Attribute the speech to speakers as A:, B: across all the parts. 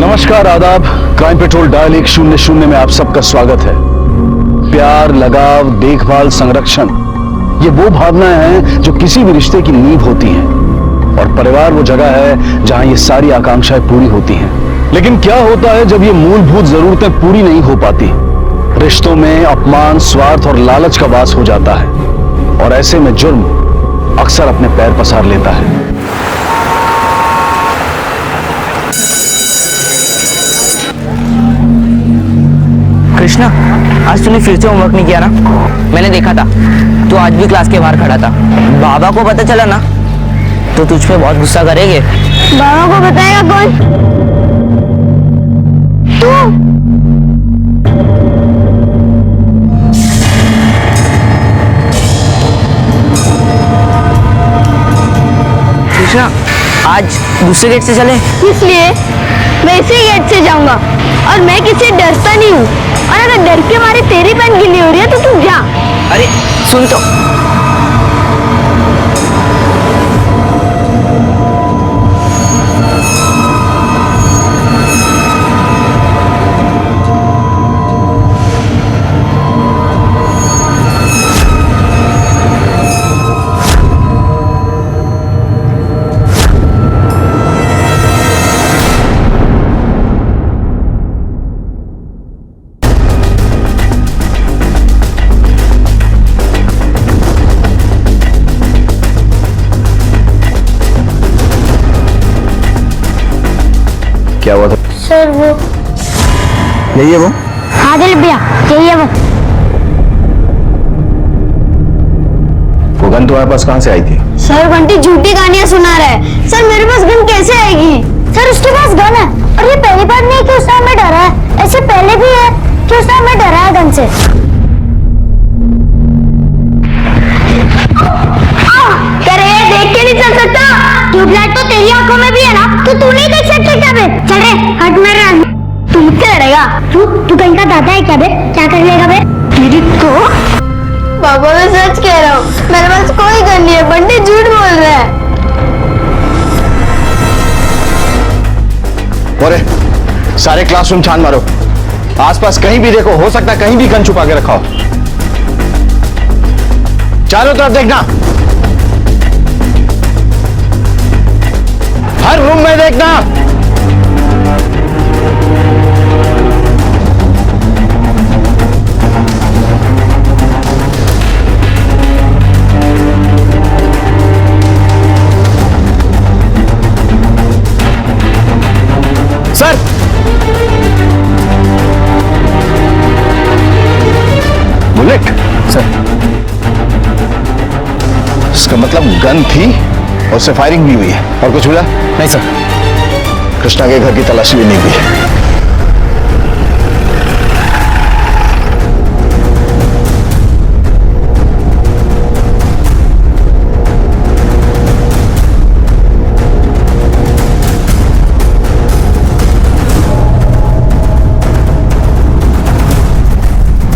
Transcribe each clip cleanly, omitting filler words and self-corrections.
A: नमस्कार, आदाब। Crime petrol dial 100 में आप सबका स्वागत है। प्यार, लगाव, देखभाल, संरक्षण, ये वो भावनाएं हैं जो किसी भी रिश्ते की नींव होती हैं। और परिवार वो जगह है जहां ये सारी आकांक्षाएं पूरी होती हैं। लेकिन क्या होता है जब ये मूलभूत जरूरतें पूरी नहीं हो पाती? रिश्तों में अपमान, स्वार्थ और लालच का वास हो जाता है, और ऐसे में जुर्म अक्सर अपने पैर पसार लेता है।
B: कृष्णा, आज तूने फिर से होमवर्क नहीं किया ना? मैंने देखा था, तू आज भी क्लास के बाहर खड़ा था। बाबा को पता चला ना तो तुझ पे बहुत गुस्सा करेंगे।
C: बाबा को बताएगा कौन? तू?
B: कृष्णा, आज दूसरे गेट से चले।
C: इसलिए मैं इसी गेट से जाऊंगा, और मैं किसी डरता नहीं हूँ। और अगर डर के मारे तेरी पैंट गीली हो रही है तो तू जा।
B: अरे सुन तो।
A: क्या हुआ था?
C: सर वो
A: यही है वो?
C: हाँ दिल भैया, यही है वो।
A: गन तुम्हारे पास कहाँ से आई थी?
C: सर बंटी झूठी कहानियां सुना रहा है। सर मेरे पास गन कैसे आएगी? सर उसके पास गन है, और ये पहली बार नहीं कि उसने हमें डरा है। ऐसे पहले भी है कि उसने हमें डरा है गन से। करे देख के नहीं चल सकता। ट्यूबलाइट तो तेरी आंखों में भी है ना, तो तू नहीं देख सकता क्या बे? चल रे हट मेरे। तू मुझसे लड़ेगा? तू कहीं का दादा है क्या बे? क्या कर लेगा बे? तेरी तो बाबा, मैं सच कह रहा हूँ, मेरे पास कोई गन नहीं है। बंटी झूठ बोल रहा है।
A: अरे सारे क्लासरूम छान मारो, आसपास कहीं भी देखो, हो सकता है कहीं भी गन छुपा के रखा हो। चारों तरफ देखना, हर रूम में देखना। सर, बुलेट सर, इसका मतलब गन थी और उससे फायरिंग भी हुई है। और कुछ मिला?
B: नहीं सर।
A: कृष्णा के घर की तलाशी भी नहीं हुई है।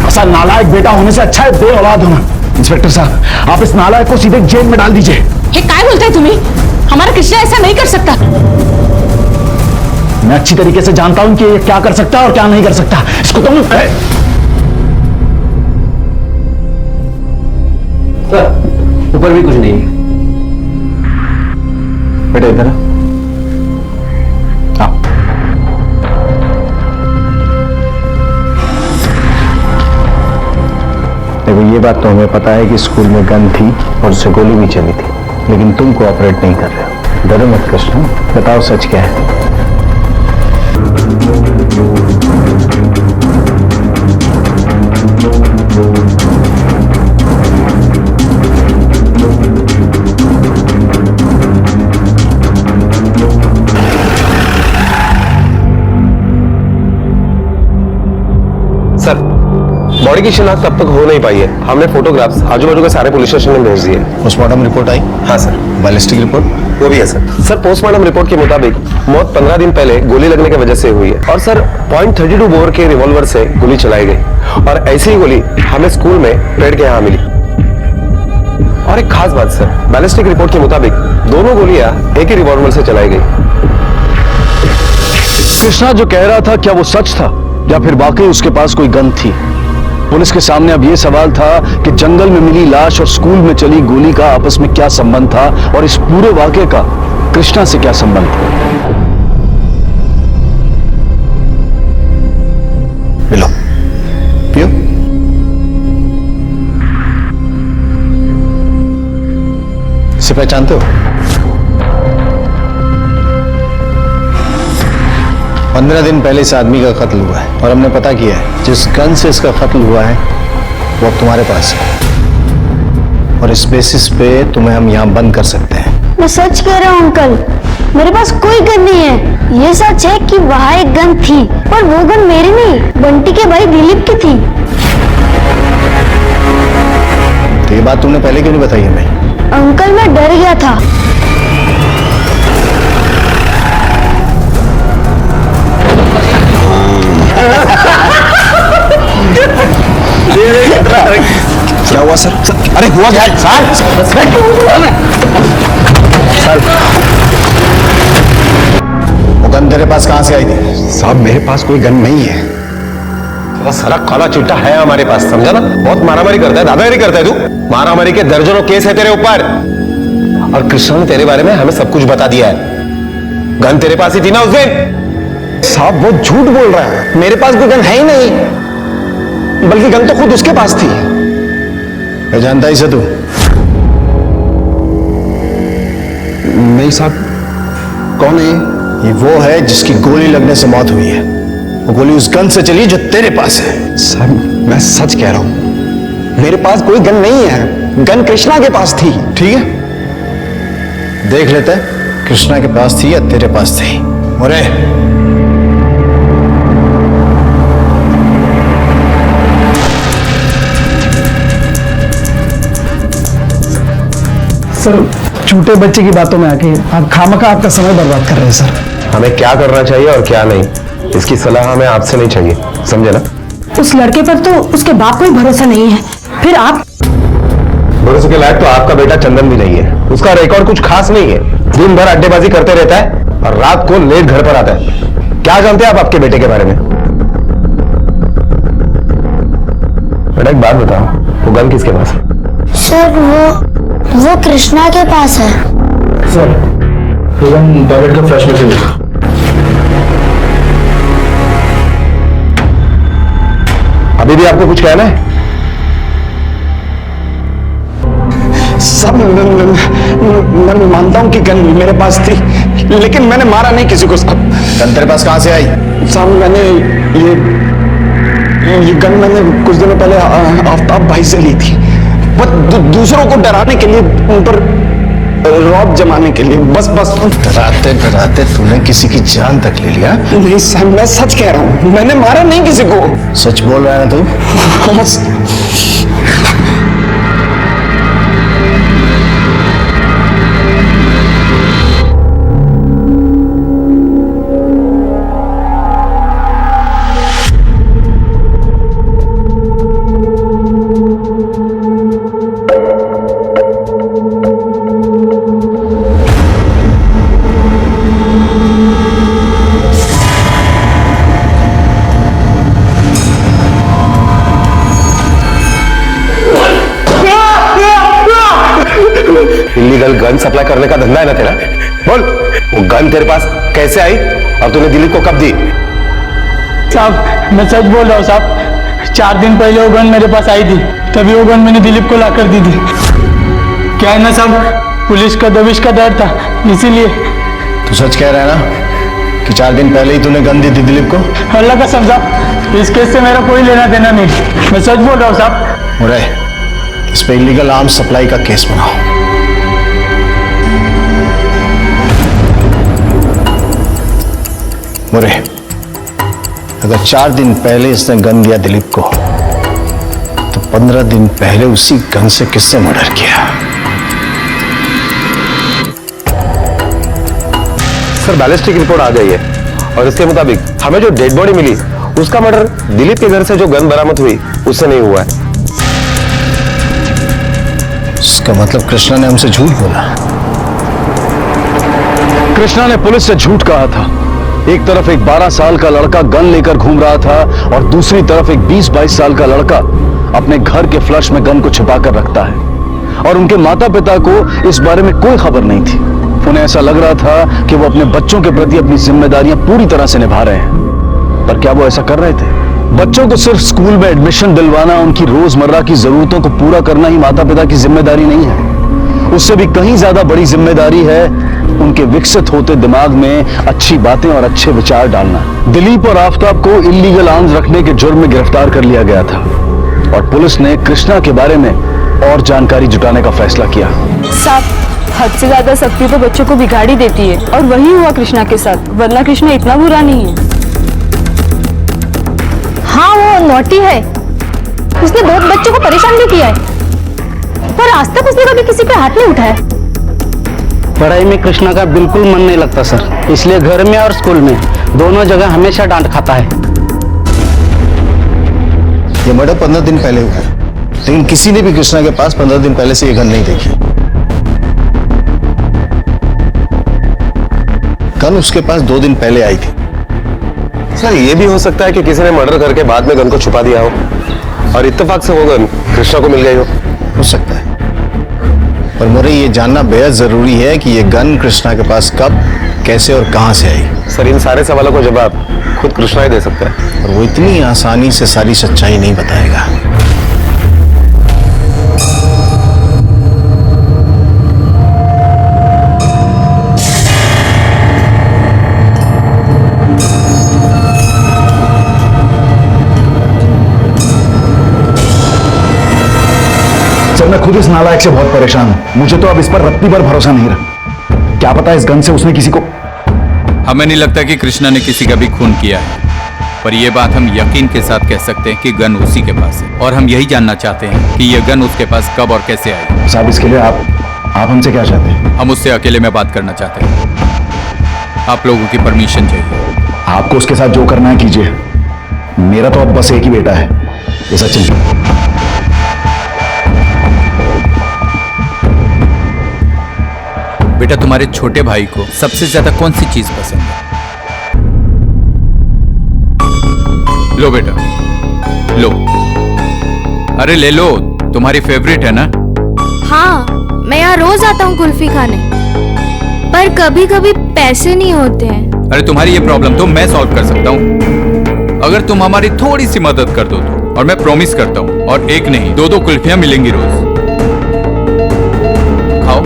A: ऐसा नालायक बेटा होने से अच्छा है बे औलाद होना। इंस्पेक्टर साहब, आप इस नालायक को सीधे जेल में डाल दीजिए।
D: ये क्या बोलते हैं तुम्हें? हमारा कृष्णा ऐसा नहीं कर सकता।
A: मैं अच्छी तरीके से जानता हूं कि ये क्या कर सकता है और क्या नहीं कर सकता। इसको तुम
E: सर, ऊपर भी कुछ नहीं है।
A: बेटा इधर आओ। देखो, ये बात तो हमें पता है कि स्कूल में गन थी और उससे गोली भी चली थी, लेकिन तुम कोऑपरेट नहीं कर रहे हो। डरो मत कृष्ण, बताओ सच क्या है।
E: सर, बॉडी की शिनाख्त अब तक हो नहीं पाई है। हमने फोटोग्राफ्स आजू बाजू के सारे पुलिस स्टेशन में भेज दिए।
A: पोस्टमार्टम रिपोर्ट आई?
E: हाँ सर।
A: Ballistic report?
E: वो भी है सर। सर, पोस्टमार्टम रिपोर्ट के मुताबिक मौत 15 दिन पहले गोली लगने की वजह से हुई है। और सर, .32 बोर के रिवॉल्वर से गोली चलाई गई, और ऐसी ही गोली हमें स्कूल में परेड के यहाँ मिली। और एक खास बात सर, बैलिस्टिक रिपोर्ट के मुताबिक दोनों गोलियां एक ही रिवॉल्वर से चलाई गई।
A: कृष्णा जो कह रहा था क्या वो सच था या फिर वाकई उसके पास कोई गन थी? पुलिस के सामने अब यह सवाल था कि जंगल में मिली लाश और स्कूल में चली गोली का आपस में क्या संबंध था और इस पूरे वाकये का कृष्णा से क्या संबंध था?
F: मिलो, पियो। इसे पहचानते हो? 15 दिन पहले इस आदमी का कत्ल हुआ है और हमने पता किया है जिस गन से इसका कत्ल हुआ है वो अब तुम्हारे पास है और इस बेसिस पे तुम्हें हम यहाँ बंद कर सकते हैं।
C: मैं सच कह रहा हूँ अंकल, मेरे पास कोई गन नहीं है। ये सच है कि वहाँ एक गन थी, पर वो गन मेरी नहीं, बंटी के भाई दिलीप की थी।
F: तो ये बात तुमने पहले क्यों नहीं बताई हमें?
C: अंकल मैं डर गया था।
F: क्या हुआ सर? अरे हुआ क्या सर? वो गन तेरे पास कहां से आई थी?
E: साहब मेरे पास कोई गन नहीं है। तेरा सारा काला चिट्टा है हमारे पास, समझा ना? बहुत मारामारी करता है, दादागिरी करता है तू। मारामारी के दर्जनों केस है तेरे ऊपर और कृष्ण ने तेरे बारे में हमें सब कुछ बता दिया है। गन तेरे पास ही थी ना उस दिन?
F: साहब वो झूठ बोल रहा है, मेरे पास कोई गन है ही नहीं, बल्कि गन तो खुद उसके पास थी। मैं जानता ही से तू?
E: नहीं साहब। कौन है
F: ये वो है जिसकी गोली लगने से मौत हुई है। वो गोली उस गन से चली जो तेरे पास है।
E: सर मैं सच कह रहा हूं,
F: मेरे पास कोई गन नहीं है, गन कृष्णा के पास थी। ठीक है, देख लेते हैं कृष्णा के पास थी या तेरे पास थी। मोरे,
G: सर छोटे बच्चे की बातों में आके आप खामखा आपका समय बर्बाद कर रहे हैं सर।
E: हमें क्या करना चाहिए और क्या नहीं, इसकी सलाह हमें आपसे नहीं चाहिए, समझे ना?
D: उस लड़के पर तो उसके बाप को ही भरोसा नहीं है, फिर आप?
E: भरोसे के लायक तो आपका बेटा चंदन भी नहीं है। उसका रिकॉर्ड कुछ खास नहीं है, दिन भर अड्डेबाजी करते रहता है और रात को लेट घर पर आता है। क्या जानते हैं आप आपके बेटे के बारे में? बेटा एक बात बताओ, वो गन किसके पास है?
C: सर वो कृष्णा के पास है।
E: सर गन टॉयलेट के फ्लश में से मिला। अभी भी आपको कुछ कहना है?
F: सब मैं मानता हूं कि गन मेरे पास थी, लेकिन मैंने मारा नहीं किसी को। साहब गन तेरे पास कहां से आई? साहब मैंने ये गन मैंने कुछ दिनों पहले आफ्ताब भाई से ली थी, बस दूसरों को डराने के लिए, उन पर रौब जमाने के लिए। बस डराते डराते तूने किसी की जान तक ले लिया। नहीं साहब मैं सच कह रहा हूं, मैंने मारा नहीं किसी को। सच बोल रहा है ना तू?
E: इलीगल गन सप्लाई करने का धंधा है ना तेरा? बोल, वो गन तेरे पास कैसे आई और तूने दिलीप को कब दी?
G: साहब मैं सच बोल रहा हूँ साहब, 4 दिन पहले वो गन मेरे पास आई थी, तभी वो गन मैंने दिलीप को लाकर दी थी। क्या है ना साहब, पुलिस का दबिश का डर था, इसीलिए।
F: तू सच कह रहा है ना कि 4 दिन पहले ही तूने गन दी थी दिलीप को?
G: अल्लाह का समझा, इस केस से मेरा कोई लेना देना नहीं, मैं सच बोल रहा हूँ साहब।
F: मुरे, इस पे इलीगल आर्म्स सप्लाई का केस बनाओ। मुरे, अगर 4 दिन पहले इसने गन दिया दिलीप को, तो 15 दिन पहले उसी गन से किसने मर्डर किया?
E: सर बैलिस्टिक रिपोर्ट आ गई है और इसके मुताबिक हमें जो डेड बॉडी मिली उसका मर्डर दिलीप के घर से जो गन बरामद हुई उससे नहीं हुआ है।
F: इसका मतलब कृष्णा ने हमसे झूठ बोला।
A: कृष्णा ने पुलिस से झूठ कहा था एक तरफ एक 12 साल का लड़का गन लेकर घूम रहा था और दूसरी तरफ एक 20-22 साल का लड़का अपने घर के फ्लश में गन को छिपा कर रखता है और उनके माता पिता को इस बारे में कोई खबर नहीं थी। उन्हें ऐसा लग रहा था कि वो अपने बच्चों के प्रति अपनी जिम्मेदारियां पूरी तरह से निभा रहे हैं, पर क्या वो ऐसा कर रहे थे? बच्चों को सिर्फ स्कूल में एडमिशन दिलवाना, उनकी रोजमर्रा की जरूरतों को पूरा करना ही माता पिता की जिम्मेदारी नहीं है। उससे भी कहीं ज्यादा बड़ी जिम्मेदारी है उनके विकसित होते दिमाग में अच्छी बातें और अच्छे विचार डालना। दिलीप और आफताब को इल्लीगल आर्म्स रखने के जुर्म में गिरफ्तार कर लिया गया था और पुलिस ने कृष्णा के बारे में और जानकारी जुटाने का फैसला किया।
D: साहब, हद से ज्यादा सख्ती तो बच्चों को बिगाड़ी देती है और वही हुआ कृष्णा के साथ, वरना कृष्णा इतना बुरा नहीं है। हाँ, वो नॉटी है, उसने बहुत बच्चों को परेशान भी किया है, पर आज तक उसने कभी किसी पे हाथ नहीं उठाया।
B: पढ़ाई में कृष्णा का बिल्कुल मन नहीं लगता सर, इसलिए घर में और स्कूल में दोनों जगह हमेशा डांट खाता है।
F: ये मर्डर 15 दिन पहले हुआ है, लेकिन किसी ने भी कृष्णा के पास 15 दिन पहले से ये गन नहीं देखी। गन उसके पास 2 दिन पहले आई थी।
E: सर ये भी हो सकता है कि किसी ने मर्डर करके बाद में गन को छुपा दिया हो और इत्तेफाक से वो गन कृष्णा को मिल गई हो
F: सकता है, पर मुझे ये जानना बेहद जरूरी है कि ये गन कृष्णा के पास कब, कैसे और कहां से आई।
E: सर इन सारे सवालों को जवाब खुद कृष्णा ही दे सकता है
F: और वो इतनी आसानी से सारी सच्चाई नहीं बताएगा।
A: सर मैं खुद इस नालायक से बहुत परेशान हूं। मुझे तो अब इस पर रत्ती भर भरोसा नहीं रहा। क्या पता इस गन से उसने किसी को।
H: हमें नहीं लगता कि कृष्णा ने किसी का भी खून किया है, पर यह बात हम यकीन के साथ कह सकते हैं कि गन उसी के पास है और हम यही जानना चाहते हैं कि यह गन उसके पास कब और कैसे आई।
A: साहब इसके लिए आप हमसे क्या चाहते हैं?
H: हम उससे अकेले में बात करना चाहते हैं, आप लोगों की परमिशन चाहिए।
A: आपको उसके साथ जो करना है कीजिए, मेरा तो अब बस एक ही बेटा है, ये सचिन।
H: बेटा तुम्हारे छोटे भाई को सबसे ज्यादा कौन सी चीज पसंद है? लो बेटा लो, अरे ले लो, तुम्हारी फेवरेट है ना?
I: हाँ, मैं यहाँ रोज आता हूँ कुल्फी खाने, पर कभी कभी पैसे नहीं होते हैं।
H: अरे तुम्हारी ये प्रॉब्लम तो मैं सॉल्व कर सकता हूँ अगर तुम हमारी थोड़ी सी मदद कर दो तो। और मैं प्रॉमिस करता हूँ, और एक नहीं 2-2 कुल्फियां मिलेंगी रोज। खाओ।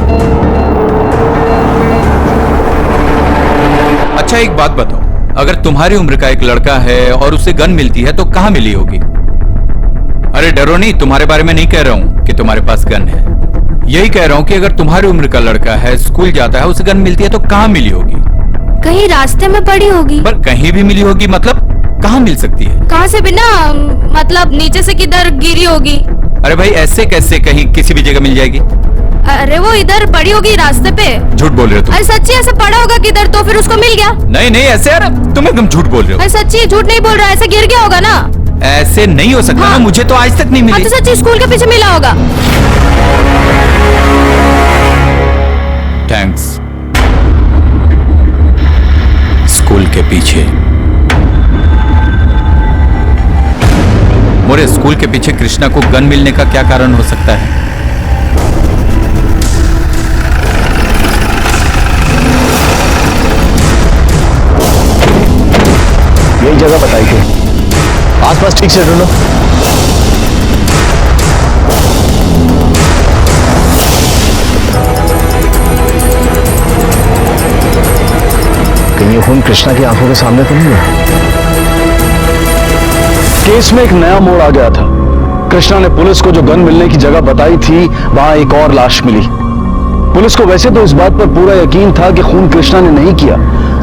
H: अच्छा एक बात बताओ, अगर तुम्हारी उम्र का एक लड़का है और उसे गन मिलती है तो कहां मिली होगी? अरे डरो नहीं, तुम्हारे बारे में नहीं कह रहा हूं कि तुम्हारे पास गन है, यही कह रहा हूं कि अगर तुम्हारी उम्र का लड़का है, स्कूल जाता है, उसे गन मिलती है तो कहां मिली होगी?
I: कहीं रास्ते में पड़ी होगी।
H: पर कहीं भी मिली होगी मतलब कहां मिल सकती है?
I: कहां से भी ना, मतलब नीचे से किधर गिरी होगी।
H: अरे भाई ऐसे कैसे कहीं किसी भी जगह मिल जाएगी?
I: अरे वो इधर पड़ी होगी रास्ते पे।
H: झूठ बोल रहे हो तुम।
I: अरे सच्ची ऐसे पड़ा होगा किधर, तो फिर उसको मिल गया।
H: नहीं नहीं ऐसे यार, तुम एकदम झूठ बोल रहे हो।
I: अरे सच्ची, झूठ नहीं बोल रहा, ऐसे गिर गया होगा ना।
H: ऐसे नहीं हो सकता।
I: हाँ।
H: ना, मुझे तो आज तक नहीं मिली।
I: हाँ तो सच्ची स्कूल के पीछे मिला होगा।
H: थैंक्स। स्कूल के पीछे, मोरे स्कूल के पीछे कृष्णा को गन मिलने का क्या कारण हो सकता है?
A: यही जगह बताई थी, आसपास ठीक से ढूंढो। कहीं ये खून कृष्णा की आंखों के सामने तो नहीं है? केस में एक नया मोड़ आ गया था। कृष्णा ने पुलिस को जो गन मिलने की जगह बताई थी, वहां एक और लाश मिली। पुलिस को वैसे तो इस बात पर पूरा यकीन था कि खून कृष्णा ने नहीं किया,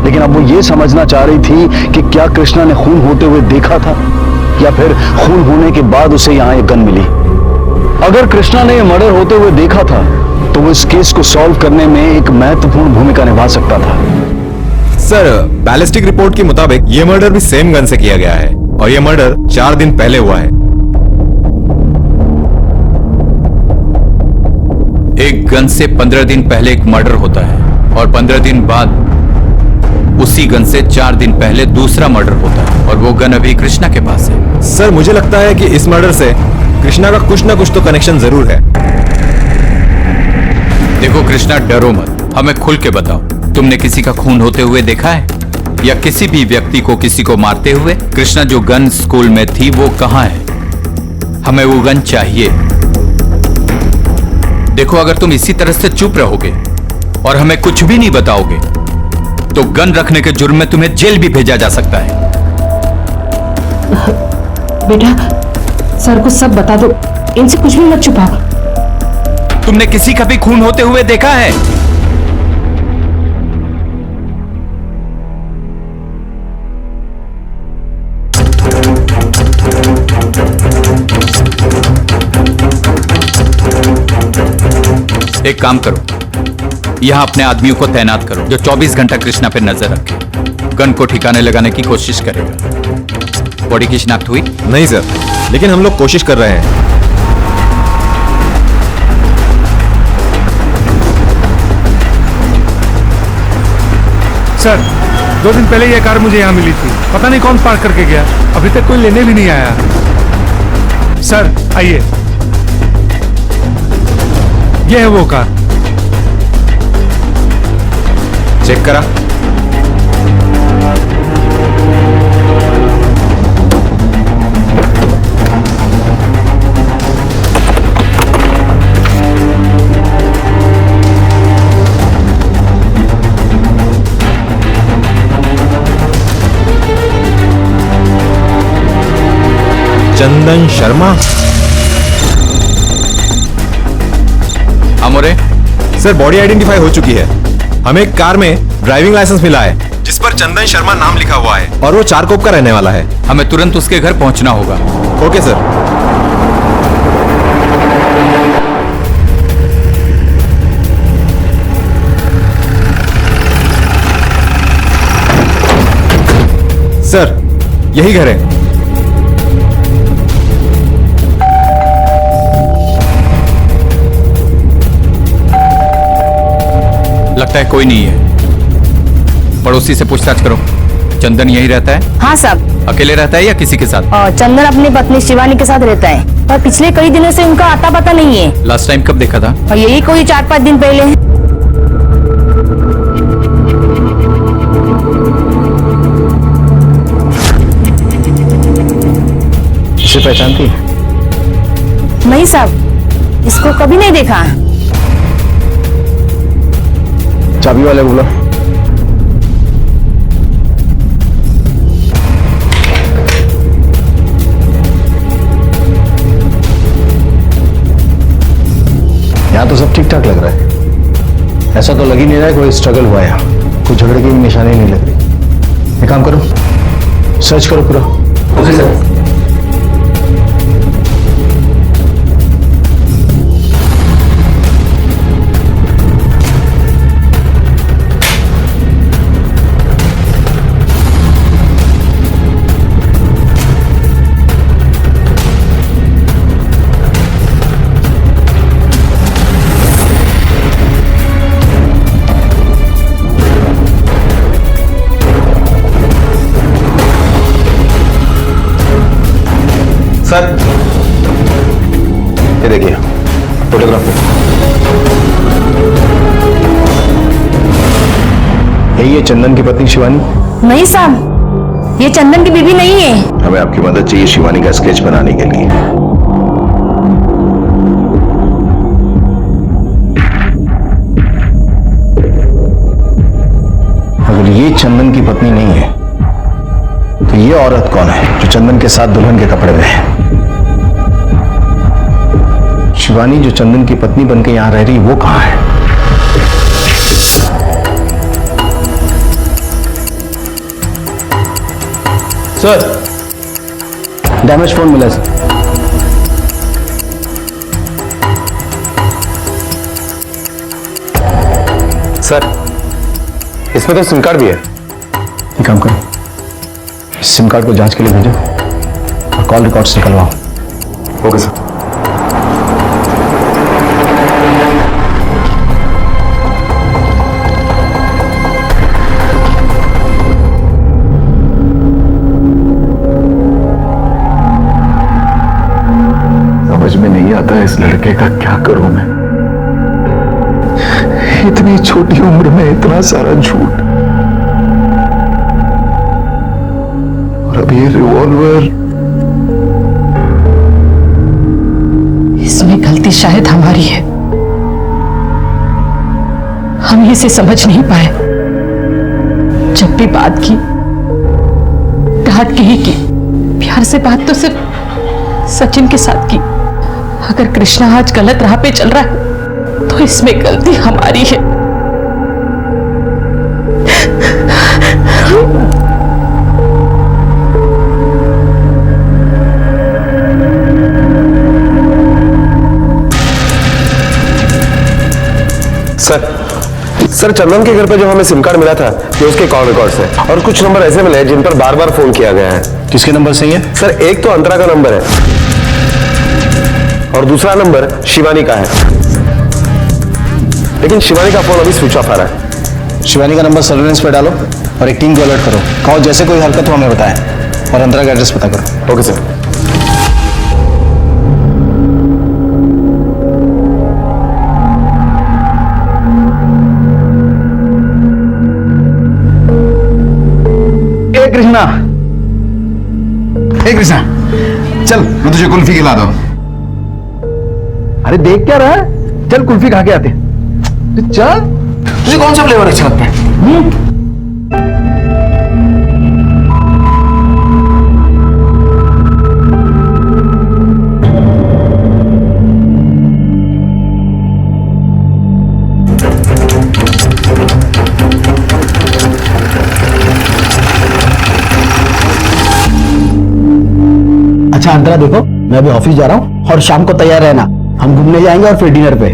A: लेकिन अब वो ये समझना चाह रही थी कि क्या कृष्णा ने खून होते हुए देखा था या फिर खून होने के बाद उसे यहां एक गन मिली। अगर कृष्णा ने यह मर्डर होते हुए देखा था तो वो इस केस को सॉल्व करने में एक महत्वपूर्ण भूमिका निभा सकता था।
J: सर बैलिस्टिक रिपोर्ट के मुताबिक यह मर्डर भी सेम गन से किया गया है और यह मर्डर 4 दिन पहले हुआ है।
H: एक गन से 15 दिन पहले एक मर्डर होता है और 15 दिन बाद उसी गन से 4 दिन पहले दूसरा मर्डर होता है और वो गन अभी कृष्णा के पास है।
J: सर मुझे लगता है कि इस मर्डर से कृष्णा का कुछ ना कुछ तो कनेक्शन जरूर है।
H: देखो कृष्णा, डरो मत, हमें खुल के बताओ, तुमने किसी का खून होते हुए देखा है या किसी भी व्यक्ति को किसी को मारते हुए? कृष्णा, जो गन स्कूल में थी वो कहां है? हमें वो गन चाहिए। देखो, अगर तुम इसी तरह से चुप रहोगे और हमें कुछ भी नहीं बताओगे तो गन रखने के जुर्म में तुम्हें जेल भी भेजा जा सकता है।
D: बेटा, सर को सब बता दो, इनसे कुछ भी मत छुपाओ।
H: तुमने किसी का भी खून होते हुए देखा है? एक काम करो, यहां अपने आदमियों को तैनात करो जो 24 घंटा कृष्णा पे नजर रखे, गन को ठिकाने लगाने की कोशिश करेगा। बॉडी की शिनाख्त हुई?
J: नहीं सर, लेकिन हम लोग कोशिश कर रहे हैं।
K: सर, 2 दिन पहले यह कार मुझे यहाँ मिली थी, पता नहीं कौन पार्क करके गया, अभी तक कोई लेने भी नहीं आया। सर आइए, यह है वो कार।
J: चेक करा? चंदन शर्मा।
H: अमोरे,
J: सर बॉडी आइडेंटिफाई हो चुकी है। हमें एक कार में ड्राइविंग लाइसेंस मिला है जिस पर चंदन शर्मा नाम लिखा हुआ है और वो चारकोप का रहने वाला है।
H: हमें तुरंत उसके घर पहुंचना होगा।
J: Okay sir. सर यही घर है।
H: लगता है कोई नहीं है। पड़ोसी से पूछताछ करो। चंदन यही रहता है?
B: हाँ साहब।
H: अकेले रहता है या किसी के साथ?
B: चंदन अपनी पत्नी शिवानी के साथ रहता है, पर पिछले कई दिनों से उनका आता पता नहीं है।
H: लास्ट टाइम कब देखा था?
B: और यही कोई 4-5 दिन पहले है।
F: इसे पहचानती है?
B: नहीं साहब, इसको कभी नहीं देखा।
F: चाबी वाले बोला। यहां तो सब ठीक ठाक लग रहा है, ऐसा तो लग ही नहीं रहा है कोई स्ट्रगल हुआ है यहाँ, कोई झगड़े की भी निशानी नहीं लग रही। एक काम करो, सर्च करो पूरा। Okay sir.
E: सर ये देखिए फोटोग्राफ में।
F: यही है चंदन की पत्नी शिवानी?
B: नहीं साहब, ये चंदन की बीवी नहीं है।
F: हमें आपकी मदद चाहिए शिवानी का स्केच बनाने के लिए। अगर ये चंदन की पत्नी नहीं है तो ये औरत कौन है जो चंदन के साथ दुल्हन के कपड़े में है? शिवानी जो चंदन की पत्नी बनकर यहां रह रही वो कहां है?
A: सर, डैमेज फोन मिला सर।
E: सर इसमें तो सिम कार्ड भी है।
F: एक काम करो, सिम कार्ड को जांच के लिए भेजो और कॉल रिकॉर्ड्स निकलवाओ।
E: Okay sir.
F: इस लड़के का क्या करूं मैं? इतनी छोटी उम्र में इतना सारा झूठ, और अब ये रिवॉल्वर।
D: इसमें गलती शायद हमारी है, हम इसे समझ नहीं पाए। जब भी बात की, डांट के ही की, प्यार से बात तो सिर्फ सचिन के साथ की। अगर कृष्णा आज गलत राह पे चल रहा है तो इसमें गलती हमारी है।
E: सर चंदन के घर पे जो हमें सिम कार्ड मिला था, ये उसके कॉल रिकॉर्ड्स हैं और कुछ नंबर ऐसे मिले जिन पर बार बार फोन किया गया है।
A: किसके नंबर सही है?
E: सर एक तो अंतरा का नंबर है और दूसरा नंबर शिवानी का है, लेकिन शिवानी का फोन अभी स्विच ऑफ आ रहा है।
A: शिवानी का नंबर सर्वेलेंस पे डालो और एक टीम को अलर्ट करो। कहो जैसे कोई हरकत हो हमें बताएं और अंतरा का एड्रेस पता करो।
E: Okay sir.
F: कृष्णा, ए कृष्णा, चल मैं तुझे कुल्फी खिला दूं।
A: अरे देख क्या रहा है, चल कुल्फी खा के आते। चल,
F: तुझे कौन सा फ्लेवर अच्छा लगता है?
A: अच्छा अंतरा देखो, मैं अभी ऑफिस जा रहा हूँ और शाम को तैयार रहना, हम घूमने जाएंगे और फिर डिनर पे।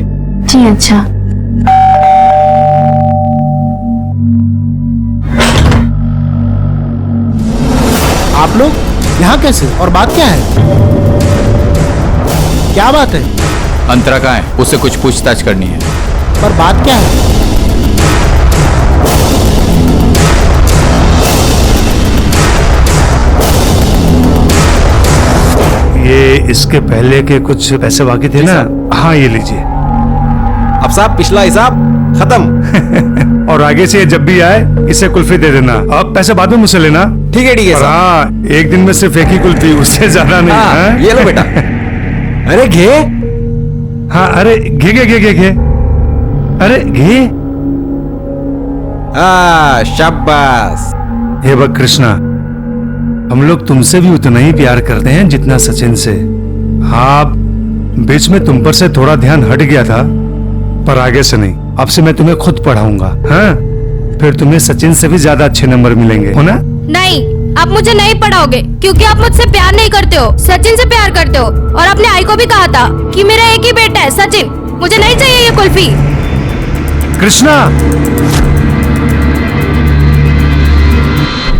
I: जी अच्छा।
L: आप लोग यहाँ कैसे और बात क्या है? क्या बात है?
H: अंतरा कहाँ है? उससे कुछ पूछताछ करनी है।
L: पर बात क्या है?
K: ये इसके पहले के कुछ पैसे बाकी थे ना? हाँ ये लीजिए।
J: अब साहब पिछला हिसाब खत्म।
K: और आगे से जब भी आए इसे कुल्फी दे देना। अब पैसे बाद में मुझसे लेना।
J: ठीक है
K: और हाँ, एक दिन में सिर्फ एक ही कुल्फी, उससे ज्यादा नहीं। हाँ,
J: ये लो बेटा। अरे घे।
K: हाँ अरे घे घे घे घे घे। अरे घे।
J: शाबाश।
K: हे बक कृष्णा, हम लोग तुमसे भी उतना ही प्यार करते हैं जितना सचिन से। हाँ बीच में तुम पर से थोड़ा ध्यान हट गया था, पर आगे से नहीं। अब से मैं तुम्हें खुद पढ़ाऊंगा। हाँ फिर तुम्हें सचिन से भी ज्यादा अच्छे नंबर मिलेंगे, हो ना?
I: नहीं, आप मुझे नहीं पढ़ाओगे क्योंकि आप मुझसे प्यार नहीं करते हो, सचिन से प्यार करते हो। और अपने आई को भी कहा था कि मेरा एक ही बेटा है सचिन, मुझे नहीं चाहिए ये कुल्फी।
K: कृष्णा।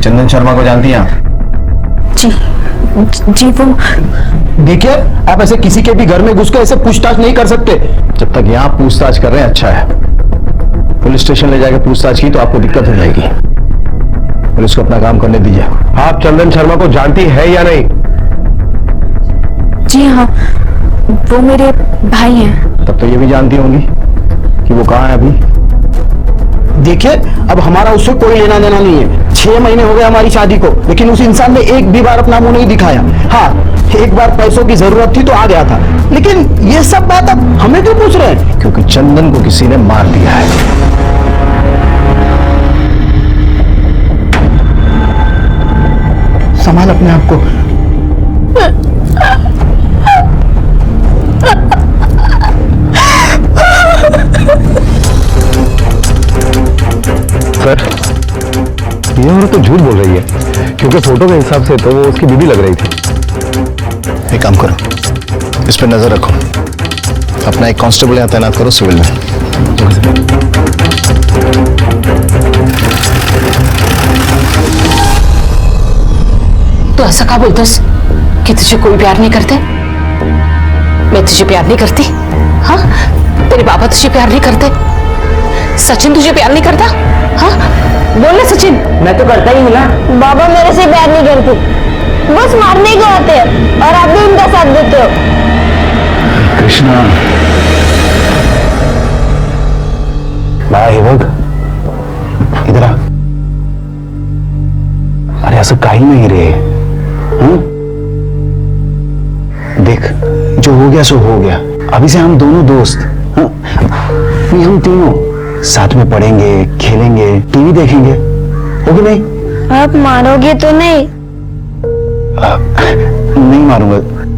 A: चंदन शर्मा को जानती हैं आप?
D: जी वो
A: देखिए, आप ऐसे किसी के भी घर में घुस के ऐसे पूछताछ नहीं कर सकते। जब तक यहाँ पूछताछ कर रहे हैं अच्छा है। पुलिस स्टेशन ले जाकर पूछताछ की तो आपको दिक्कत हो जाएगी। पुलिस को अपना काम करने दीजिए।
E: आप चंदन शर्मा को जानती है या नहीं?
D: जी हाँ, वो मेरे भाई हैं।
A: तब तो ये भी जानती होंगी कि वो कहाँ है अभी। देखिए, अब हमारा उससे कोई लेना देना नहीं है। 6 महीने हो गए हमारी शादी को, लेकिन उस इंसान ने एक भी बार अपना मुंह नहीं दिखाया। हाँ, एक बार पैसों की जरूरत थी तो आ गया था, लेकिन ये सब बात अब हमें क्यों पूछ रहे हैं? क्योंकि चंदन को किसी ने मार दिया है। संभाल अपने आप को।
E: सर, ये औरत तो झूठ बोल रही है, क्योंकि फोटो के हिसाब से तो वो उसकी बीवी लग रही थी।
A: एक काम करो, इस पर नजर रखो। अपना एक कांस्टेबल यहाँ तैनात करो सिविल में।
D: तो ऐसा क्या बोलतस कि तुझे कोई प्यार नहीं करते? मैं तुझे प्यार नहीं करती? हाँ, तेरे बाबा तुझे प्यार नहीं करते? सचिन तुझे प्यार नहीं करता? हाँ बोल ना सचिन।
B: मैं तो करता ही हूँ ना।
C: बाबा मेरे से प्यार नहीं करते, बस मारने को आते हैं और आप भी उनका साथ देते हो।
A: कृष्णा बघ इधर आ. अरे असं काही नाही रे. देख जो हो गया सो हो गया. अभी से हम दोनों दोस्त. नहीं हम तीनों साथ में पढ़ेंगे, खेलेंगे, टीवी देखेंगे. हो कि नहीं?
C: आप मारोगे तो नहीं?
A: नहीं मारूंगा,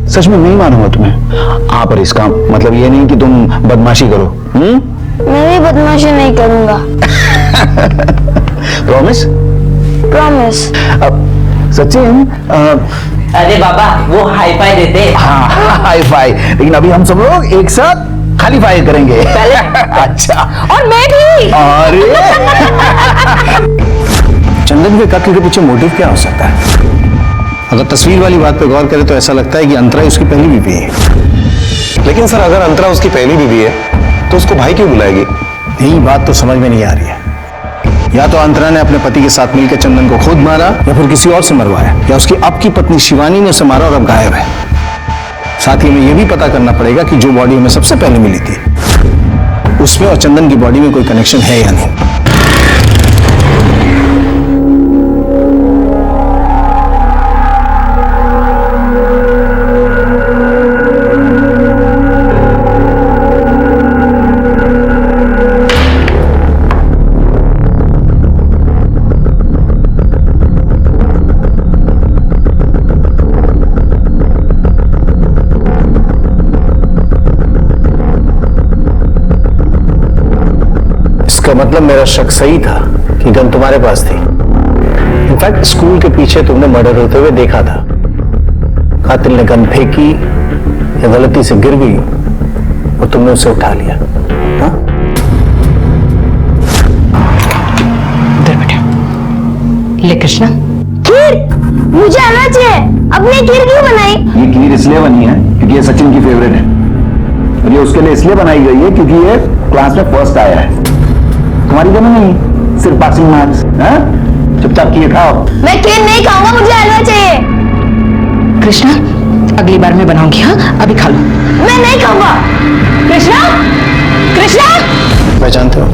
A: सच में नहीं मारूंगा तुम्हें. हाँ पर इसका मतलब ये नहीं कि तुम बदमाशी करो.
C: मैं भी बदमाशी नहीं करूंगा.
A: प्रॉमिस?
C: प्रॉमिस.
A: सचिन
B: अरे बाबा वो हाई फाई देते.
A: हाँ हाई फाई. लेकिन अभी हम सब लोग एक साथ खाली फाई करेंगे. अच्छा.
I: और मैं भी.
A: अरे
F: चंदन के कत्ल के पीछे मोटिव क्या हो सकता है? अगर तस्वीर वाली बात पे गौर करें तो ऐसा लगता है कि अंतरा उसकी पहली बीवी है.
E: लेकिन सर अगर अंतरा उसकी पहली बीवी है तो उसको भाई क्यों बुलाएगी?
F: यही बात तो समझ में नहीं आ रही है. या तो अंतरा ने अपने पति के साथ मिलकर चंदन को खुद मारा या फिर किसी और से मरवाया, या उसकी अब की पत्नी शिवानी ने उसे मारा और अब गायब है. साथ ही हमें यह भी पता करना पड़ेगा कि जो बॉडी हमें सबसे पहले मिली थी उसमें और चंदन की बॉडी में कोई कनेक्शन है या नहीं. इसका मतलब मेरा शक सही था कि गन तुम्हारे पास थी. इनफैक्ट स्कूल के पीछे तुमने मर्डर होते हुए देखा था. कातिल ने गन फेंकी या गलती से गिर गई और तुमने उसे उठा लिया. हाँ?
D: इधर बैठा. ले कृष्णा.
C: खीर मुझे आना चाहिए. अपने खीर क्यों बनाई?
A: ये खीर इसलिए बनी है क्योंकि ये सचिन की फेवरेट है. और ये उसके लिए इसलिए बनाई गई है क्योंकि ये क्लास में फर्स्ट आया है. तुम्हारी जगह नहीं, सिर्फ पासिंग मार्क्स. चुपचाप खीर खाओ.
C: मैं खीर नहीं खाऊंगा, मुझे हलवा चाहिए.
D: कृष्णा अगली बार मैं बनाऊंगी. हाँ अभी खा लो.
C: मैं नहीं खाऊंगा.
D: कृष्णा कृष्णा.
F: पहचानते हो?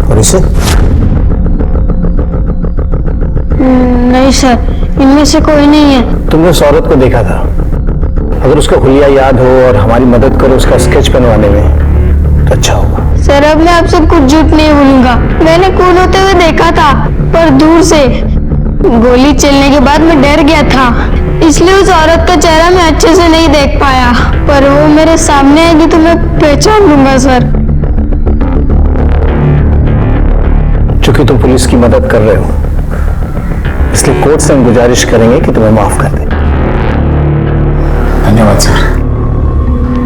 F: और इसे?
C: नहीं सर, इनमें से कोई नहीं है.
F: तुमने उस औरत को देखा था. अगर उसका हुलिया याद हो और हमारी मदद करो उसका स्केच बनवाने में तो अच्छा होगा.
C: सर अब मैं आपसे कुछ झूठ नहीं बोलूंगा. मैंने खून होते हुए देखा था पर दूर से. गोली चलने के बाद मैं डर गया था, इसलिए उस औरत का चेहरा मैं अच्छे से नहीं देख पाया. पर वो मेरे सामने आएगी तो मैं पहचान लूंगा सर.
F: चूंकि तुम पुलिस की मदद कर रहे हो इसलिए कोर्ट से हम गुजारिश करेंगे कि तुम्हें माफ कर दें. धन्यवाद सर.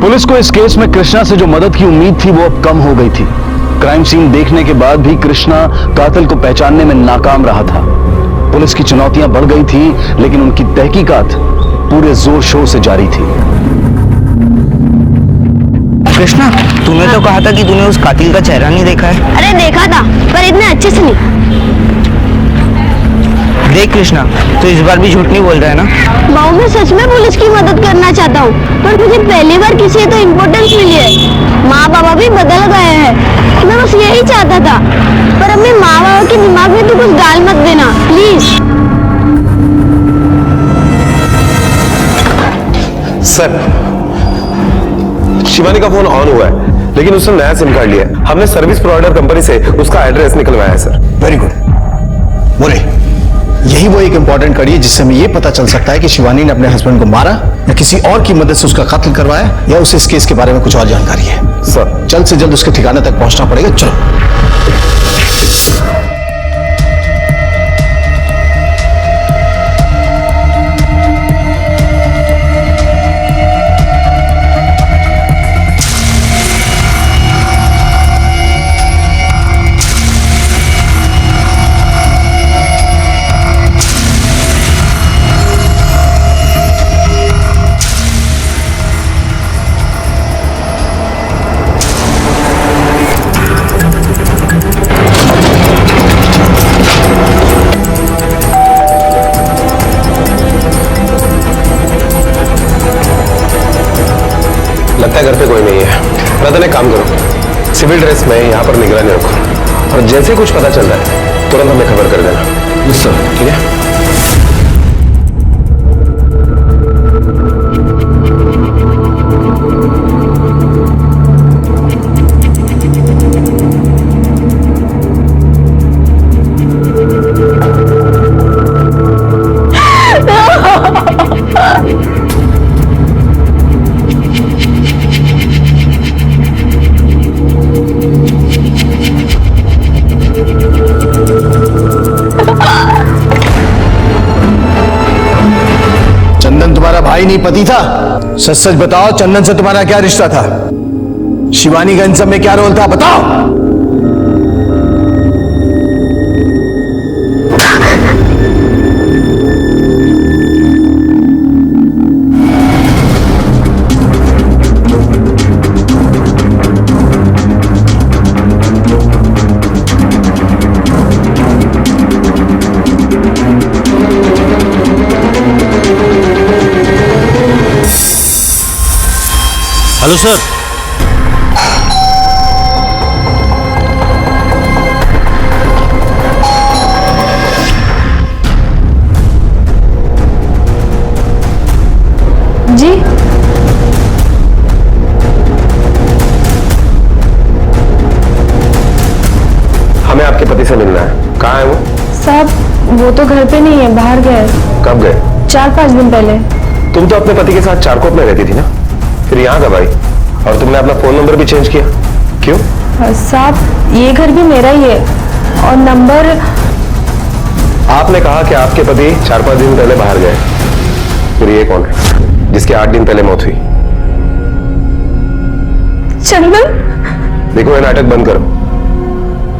A: पुलिस को इस केस में कृष्णा से जो मदद की उम्मीद थी वो अब कम हो गई थी. क्राइम सीन देखने के बाद भी कृष्णा कातिल को पहचानने में नाकाम रहा था. पुलिस की चुनौतियां बढ़ गई थी लेकिन उनकी तहकीकात पूरे जोर शोर से जारी थी.
B: कृष्णा तूने तो कहा था कि तूने उस कातिल का चेहरा नहीं देखा है.
C: अरे देखा था पर इतने अच्छे से नहीं.
B: देख कृष्णा तो इस बार भी झूठ नहीं बोल रहा है ना.
C: बाबू मैं सच में पुलिस की मदद करना चाहता हूँ पर मुझे पहली बार किसी तो इम्पोर्टेंस मिली है. माँ बाबा भी बदल गए हैं. मैं बस यही चाहता था पर अपने माँ बाबा के दिमाग में तो कुछ डाल मत देना प्लीज.
E: सर शिवानी का फोन ऑन हुआ है लेकिन उसने नया सिम कार्ड लिया है. हमने सर्विस प्रोवाइडर कंपनी से उसका एड्रेस निकलवाया है सर.
F: Very good. बोले यही वो एक इंपॉर्टेंट कड़ी है जिससे हमें यह पता चल सकता है कि शिवानी ने अपने हस्बैंड को मारा या किसी और की मदद से उसका कत्ल करवाया या उसे इस केस के बारे में कुछ और जानकारी है.
E: सर
F: जल्द से जल्द उसके ठिकाने तक पहुंचना पड़ेगा. चलो.
E: लगता है घर पे कोई नहीं है। रतन एक काम करो, सिविल ड्रेस में यहाँ पर निगरानी रखो और जैसे कुछ पता चल रहा है तुरंत हमें खबर कर देना। सर ठीक है।
F: भाई नहीं पति था? सच सच बताओ, चंदन से तुम्हारा क्या रिश्ता था? शिवानी का इन सब में क्या रोल था, बताओ।
K: Hello sir.
D: जी
E: हमें आपके पति से मिलना है। कहाँ है वो?
D: साहब वो तो घर पे नहीं है, बाहर गए।
E: कब गए?
D: 4-5 दिन पहले।
E: तुम तो अपने पति के साथ चारकोप में रहती थी ना, फिर यहाँ कब आई? और तुमने अपना फोन नंबर भी चेंज किया, क्यों?
D: साहब ये घर भी मेरा ही है और नंबर।
E: आपने कहा कि आपके पति 4-5 दिन पहले बाहर गए, फिर ये कौन है जिसके 8 दिन पहले मौत हुई?
D: चंदन।
E: देखो ये नाटक बंद करो,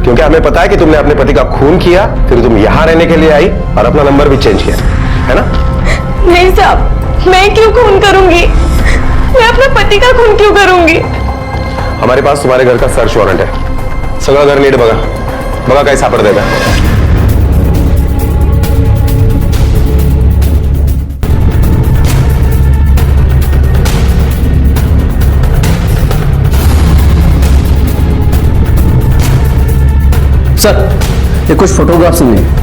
E: क्योंकि हमें पता है कि तुमने अपने पति का खून किया, फिर तुम यहाँ रहने के लिए आई और अपना नंबर भी चेंज किया, है ना?
D: नहीं साहब, मैं क्यों खून करूंगी? मैं अपने पति का खून क्यों करूंगी?
E: हमारे पास तुम्हारे घर का सर्च वारंट है, सगळं घर नीट बघा, बघा काय सापड देता।
A: सर ये कुछ फोटोग्राफ्स हैं।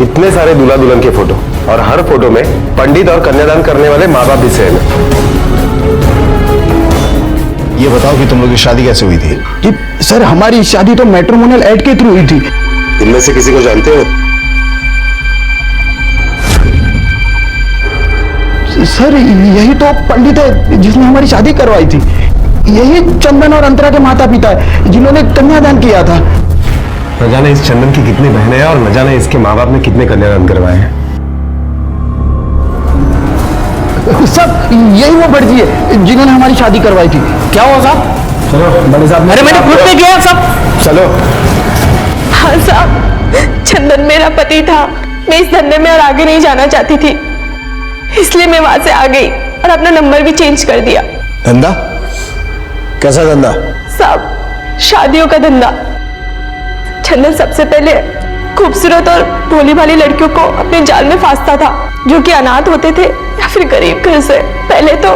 E: इतने सारे दूल्हा दुल्हन के फोटो और हर फोटो में पंडित और कन्यादान करने वाले माँ बाप भी सेम है।
F: ये बताओ कि तुम लोग की शादी कैसे हुई थी?
A: कि सर हमारी शादी तो मैट्रिमोनियल ऐड के थ्रू हुई थी।
E: इनमें से किसी को जानते हो?
A: सर यही तो पंडित है जिसने हमारी शादी करवाई थी। यही चंदन और अंतरा के माता पिता है जिन्होंने कन्यादान किया था।
E: न जाने इस चंदन की कितनी बहनें हैं और न जाने इसके माँ बाप ने कितने कन्यादान करवाए हैं।
A: सब यही वो बड़जी है जिन्होंने हमारी शादी करवाई थी। क्या हुआ साहब?
E: चलो बड़े साहब।
A: अरे मैंने खुद में किया सब।
E: चलो।
D: हाँ साहब, चंदन मेरा पति था। मैं इस धंधे में और आगे नहीं जाना चाहती थी, इसलिए मैं वहां से आ गई और अपना नंबर भी चेंज कर दिया।
F: धंधा? कैसा धंधा?
D: साहब शादियों का धंधा। चंदन सबसे पहले खूबसूरत और भोली भाली लड़कियों को अपने जाल में फांसता था, जो कि अनाथ होते थे या फिर गरीब घर से। पहले तो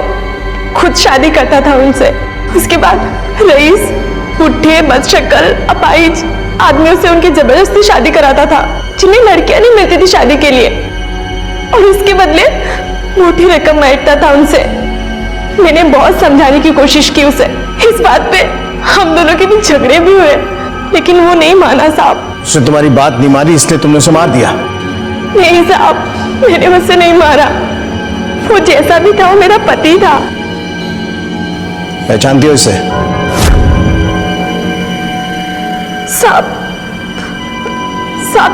D: खुद शादी करता था उनसे, उसके बाद रईस, बुढ़े, बदशक्ल, अपाहिज आदमियों से उनकी जबरदस्ती शादी कराता था, जिन्हें लड़कियां नहीं मिलती थी शादी के लिए, और उसके बदले मोटी रकम मांगता था उनसे। मैंने बहुत समझाने की कोशिश की उसे, इस बात पे हम दोनों के बीच झगड़े भी हुए, लेकिन वो नहीं माना साहब।
F: उसने तुम्हारी बात नहीं मानी, इसलिए तुमने उसे मार दिया?
D: नहीं साहब, मैंने उसे नहीं मारा। वो जैसा भी था वो मेरा पति था।
F: पहचानती हो इसे?
D: साहब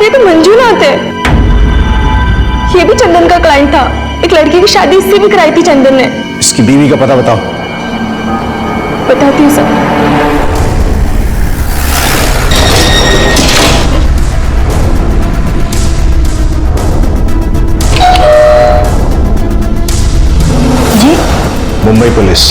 D: ये तो मंजूनाथ है। ये भी चंदन का क्लाइंट था। एक लड़की की शादी इससे भी कराई थी चंदन ने।
F: इसकी बीवी का पता बताओ।
D: बताती हूँ सर। जी?
F: मुंबई पुलिस।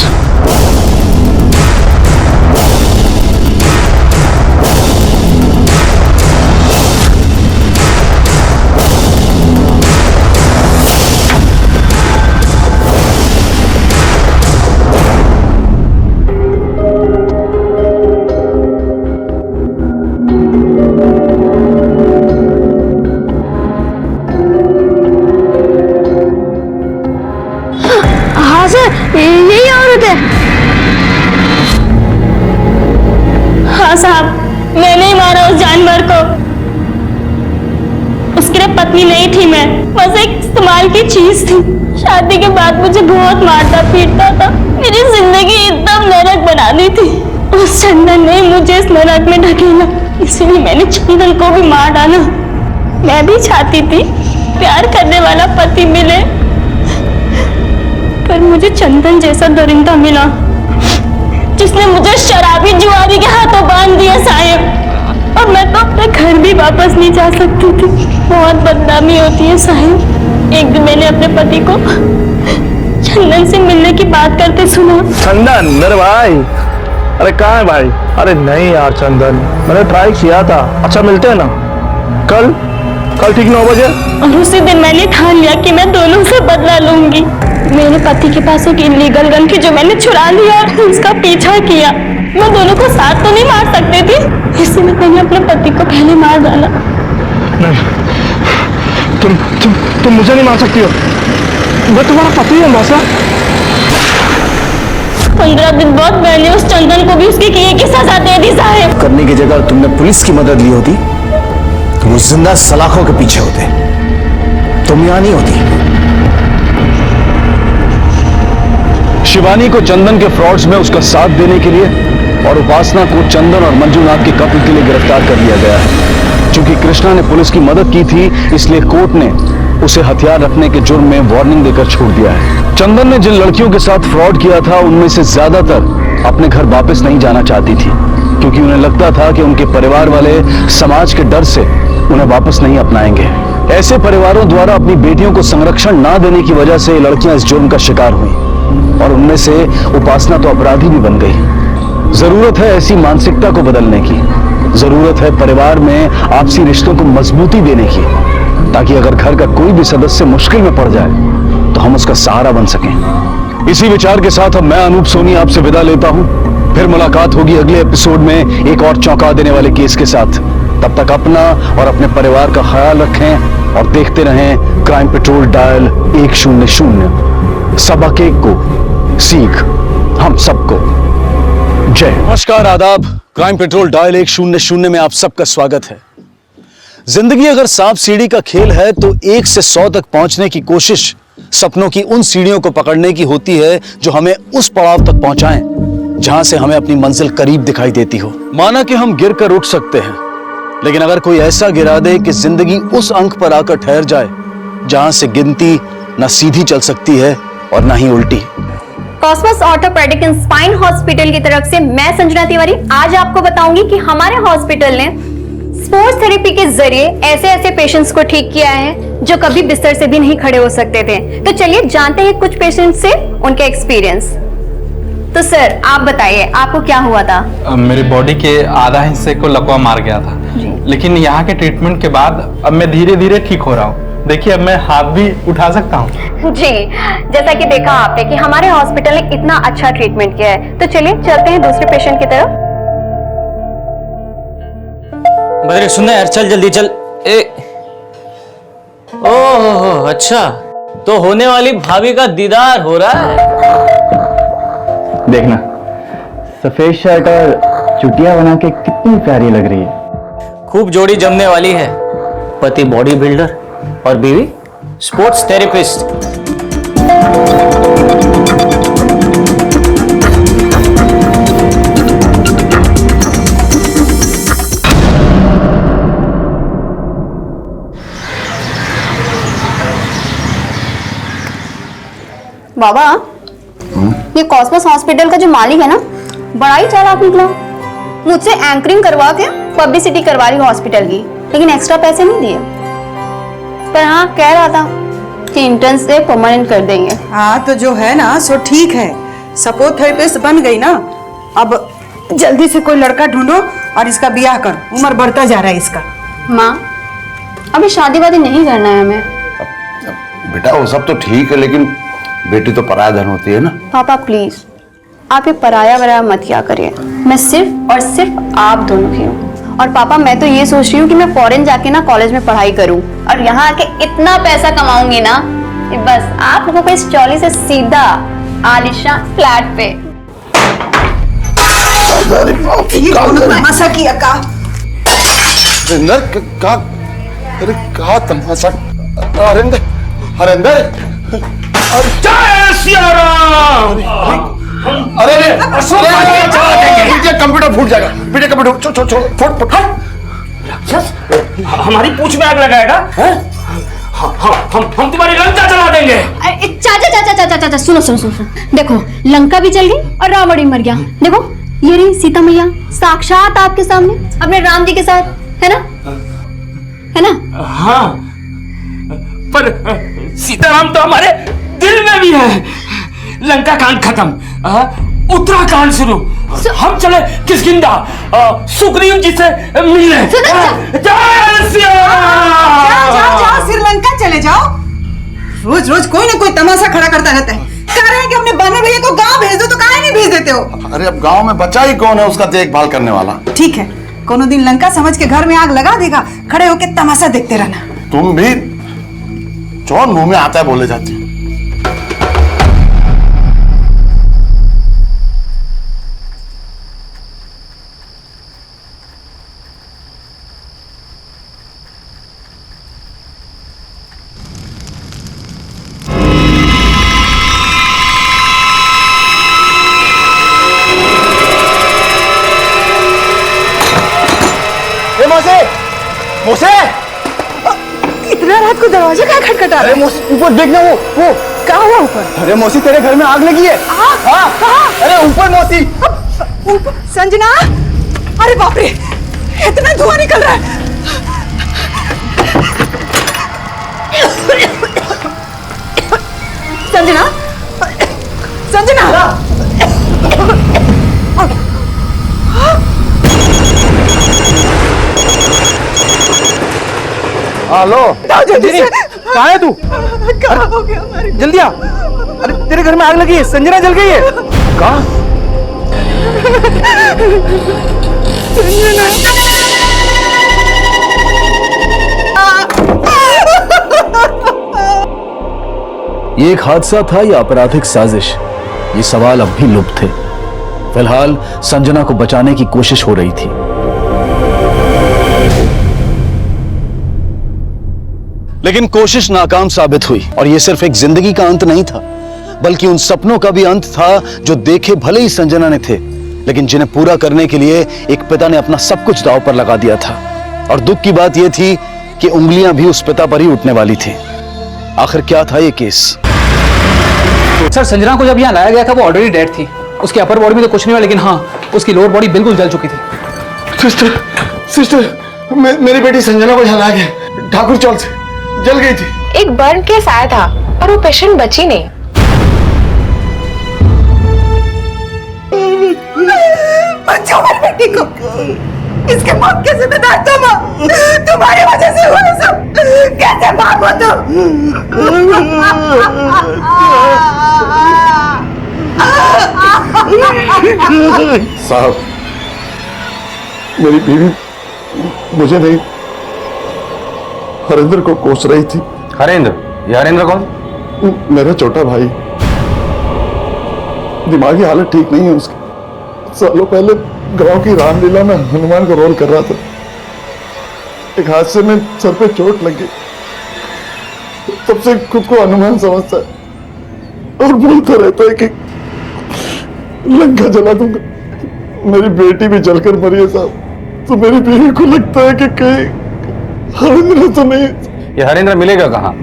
M: पत्नी नहीं थी, मैं बस एक इस्तेमाल की चीज थी। शादी के बाद मुझे बहुत मारता पीटता था, मेरी जिंदगी एकदम नरक बना दी थी। उस चंदन ने मुझे इस नरक में ढकेला, इसीलिए मैंने चंदन को भी मार डाला। मैं भी चाहती थी प्यार करने वाला पति मिले, पर मुझे चंदन जैसा दरिंदा मिला जिसने मुझे शराबी जुआरी के हाथों बांध दिया साहिब। और मैं तो अपने घर भी वापस नहीं जा सकती थी, बहुत बदनामी होती है साहिब। एक दिन मैंने अपने पति को चंदन से मिलने की बात करते सुना।
F: चंदन मेरे भाई, अरे कहाँ है भाई? अरे नहीं यार चंदन, मैंने ट्राई किया था। अच्छा मिलते हैं ना कल ठीक 9 बजे।
M: और उसी दिन मैंने ठान लिया कि मैं दोनों से बदला लूंगी। मेरे पति के पास एक इलीगल गन थी जो मैंने चुरा लिया और उसका पीछा किया। मैं दोनों को साथ तो नहीं मार सकती थी, इसलिए मैंने अपने पति को पहले मार डाला।
F: नहीं, तुम मुझे नहीं मार सकती हो, मैं तुम्हारा पति हूँ मौसा।
M: 15 दिन बाद मैंने उस चंदन को भी उसके किए की सजा दे दी साहिब।
F: करने की जगह तुमने पुलिस की मदद ली होती तो वो जिंदा सलाखों के पीछे होते, तुम यहाँ नहीं होती।
A: शिवानी को चंदन के फ्रॉड्स में उसका साथ देने के लिए और उपासना को चंदन और मंजूनाथ के कत्ल के लिए गिरफ्तार कर लिया गया है। चूंकि कृष्णा ने पुलिस की मदद की थी, इसलिए कोर्ट ने उसे हथियार रखने के जुर्म में वार्निंग देकर छोड़ दिया है। चंदन ने जिन लड़कियों के साथ फ्रॉड किया था, उनमें से ज्यादातर अपने घर वापस नहीं जाना चाहती थी, क्योंकि उन्हें लगता था कि उनके परिवार वाले समाज के डर से उन्हें वापस नहीं अपनाएंगे। ऐसे परिवारों द्वारा अपनी बेटियों को संरक्षण ना देने की वजह से लड़कियां इस जुर्म का शिकार हुई और उनमें से उपासना तो अपराधी भी बन गई। जरूरत है ऐसी मानसिकता को बदलने की, जरूरत है परिवार में आपसी रिश्तों को मजबूती देने की, ताकि अगर घर का कोई भी सदस्य मुश्किल में पड़ जाए तो हम उसका सहारा बन सकें। इसी विचार के साथ अब मैं अनूप सोनी आपसे विदा लेता हूं। फिर मुलाकात होगी अगले एपिसोड में एक और चौंका देने वाले केस के साथ। तब तक अपना और अपने परिवार का ख्याल रखें और देखते रहें क्राइम पेट्रोल डायल 100। सबक एक को सीख हम सबको। जय। नमस्कार, आदाब। क्राइम पेट्रोल डायल 100 में आप सबका स्वागत है। जिंदगी अगर सांप सीढ़ी का खेल है तो 1 से 100 तक पहुंचने की कोशिश सपनों की उन सीढ़ियों को पकड़ने की होती है जो हमें उस पड़ाव तक पहुंचाएं जहां से हमें अपनी मंजिल करीब दिखाई देती हो। माना कि हम गिर कर उठ सकते हैं, लेकिन अगर कोई ऐसा गिरा दे कि जिंदगी उस अंक पर आकर ठहर जाए जहां से गिनती न सीधी चल सकती है और न ही उल्टी।
N: Cosmos orthopaedic and spine hospital की तरफ से मैं संजना तिवारी आज आपको बताऊंगी कि हमारे हॉस्पिटल ने स्पोर्ट्स थेरेपी के जरिए ऐसे पेशेंट्स को ठीक किया है जो कभी बिस्तर से भी नहीं खड़े हो सकते थे। तो चलिए जानते हैं कुछ पेशेंट्स से उनके एक्सपीरियंस। तो सर आप बताइए आपको क्या हुआ था?
O: मेरी बॉडी के आधा हिस्से को लकवा मार गया था, लेकिन यहाँ के ट्रीटमेंट के बाद अब मैं धीरे धीरे ठीक हो रहा हूँ। देखिए अब मैं हाथ भी उठा सकता हूँ।
N: जी, जैसा कि देखा आपने कि हमारे हॉस्पिटल ने इतना अच्छा ट्रीटमेंट किया है। तो चलिए चलते हैं दूसरे पेशेंट की तरफ।
B: बद्री सुन यार, चल जल्दी चल। ओह अच्छा, तो होने वाली भाभी का दीदार हो रहा है।
P: देखना सफेद शर्ट और चुटिया बना के कितनी प्यारी लग रही है।
B: खूब जोड़ी जमने वाली है। पति बॉडी बिल्डर और बीवी स्पोर्ट्स थेरेपिस्ट।
N: बाबा, ये कॉस्मोस हॉस्पिटल का जो मालिक है ना, बड़ा ही चालाक निकला। मुझसे एंकरिंग करवा के पब्लिसिटी करवा रही हॉस्पिटल की, लेकिन एक्स्ट्रा पैसे नहीं दिए। पर हाँ कह रहा था कि इंटर्न से परमानेंट कर देंगे।
Q: हाँ तो जो है ना सो ठीक है, सपोर्ट थेरेपिस्ट बन गई ना। अब जल्दी से कोई लड़का ढूंढो और इसका ब्याह कर, उम्र बढ़ता जा रहा है इसका।
N: माँ अभी शादी वादी नहीं करना है हमें।
R: बेटा वो सब तो ठीक है, लेकिन बेटी तो पराया धन होती है ना।
N: पापा प्लीज आप ये पराया वराया मत किया करिए। मैं सिर्फ और सिर्फ आप दोनों की हूँ। और पापा मैं तो ये सोच रही हूँ कि मैं फॉरेन जाके ना कॉलेज में पढ़ाई करूँ और यहाँ आके इतना पैसा कमाऊंगी ना कि बस आप लोगों को इस चौली से सीधा आलिशान फ्लैट पे।
Q: तमाशा किया का?
F: अरे कहा तमाशा। हरिंदर हरिंदर
S: जय सिया राम।
F: अरे कंप्यूटर फूट जाएगा बेटे। कंप्यूटर फुट
S: हमारी पूंछ में आग लगाएगा? हम तुम्हारी लंका जला देंगे।
N: चाचा सुनो सुनो सुनो देखो, लंका भी जल गई और रावण भी मर गया। देखो ये रही सीता मैया साक्षात आपके सामने अपने राम जी के साथ, है ना? है ना?
S: हाँ, पर सीताराम तो हमारे दिल में भी है। लंका कांड खत्म, उत्तराखंड शुरू। हम चले किष्किंधा सुग्रीव जी से मिलने।
Q: जाओ श्रीलंका चले जाओ। रोज रोज कोई ना कोई तमाशा खड़ा करता रहता है। कह रहे हैं कि अपने बानर भैया को गांव भेज दो, तो काहे नहीं भेज देते हो?
R: अरे अब गांव में बचा ही कौन है उसका देखभाल करने वाला?
Q: ठीक है, कोनो दिन लंका समझ के घर में आग लगा देगा, खड़े होके तमाशा देखते रहना।
R: तुम भी जौन मुंह में आता है बोले जाती हो।
F: मोसे
Q: इतना रात को दरवाजा क्या खटखटा?
F: अरे मोसे ऊपर देखना, वो
Q: क्या हुआ ऊपर?
F: अरे मौसी तेरे घर में आग लगी है। अरे ऊपर मौसी।
Q: ऊपर संजना, अरे बाप रे इतना धुआं निकल रहा है। संजना संजना
F: हेलो कहाँ है तू?
Q: कहाँ हो गया हमारी?
F: जल्दी आ। अरे तेरे घर में आग लगी है, संजना जल गई है। कहाँ?
A: ये एक हादसा था या आपराधिक साजिश, ये सवाल अब भी लुप्त थे। फिलहाल संजना को बचाने की कोशिश हो रही थी। लेकिन कोशिश नाकाम साबित हुई और यह सिर्फ एक जिंदगी का अंत नहीं था, बल्कि उन सपनों का भी अंत था जो देखे भले ही संजना ने थे, लेकिन जिन्हें पूरा करने के लिए एक पिता ने अपना सब कुछ दांव पर लगा दिया था। और दुख की बात यह थी कि उंगलियां भी उस पिता पर ही उठने वाली थी। आखिर क्या था यह केस?
T: सर संजना को जब यहाँ लाया गया था वो ऑलरेडी डेड थी। उसके अपर बॉडी में तो कुछ नहीं हुआ, लेकिन हाँ उसकी लोअर बॉडी बिल्कुल जल चुकी थी।
F: सिस्टर मेरी बेटी संजना को यहाँ लाया गया ठाकुर चौल से, जल गई थी।
U: एक बर्न केस आया था और वो पेशेंट बची नहीं।
Q: बचाओ मेरी बेटी को, इसके मौत के जिम्मेदार तुम हो। तुम्हारी वजह से हुआ सब। कैसे भागो
R: साहब मेरी बीवी मुझे नहीं हरेंद्र को कोस रही थी।
E: हरेंद्र? ये हरेंद्र कौन?
R: मेरा छोटा भाई, दिमागी हालत ठीक नहीं है उसकी। सालों पहले गांव की रामलीला में हनुमान को रोल कर रहा था। एक हादसे में सर पे चोट लग गई। तब से खुद को हनुमान समझता है और बोलता रहता है कि लंका जला दूंगा। मेरी बेटी भी जलकर मरी है साहब, तो मेरी बीवी को लगता है कि कहीं हरेंद्र तो नहीं।
E: ये हरेंद्र मिलेगा कहाँ?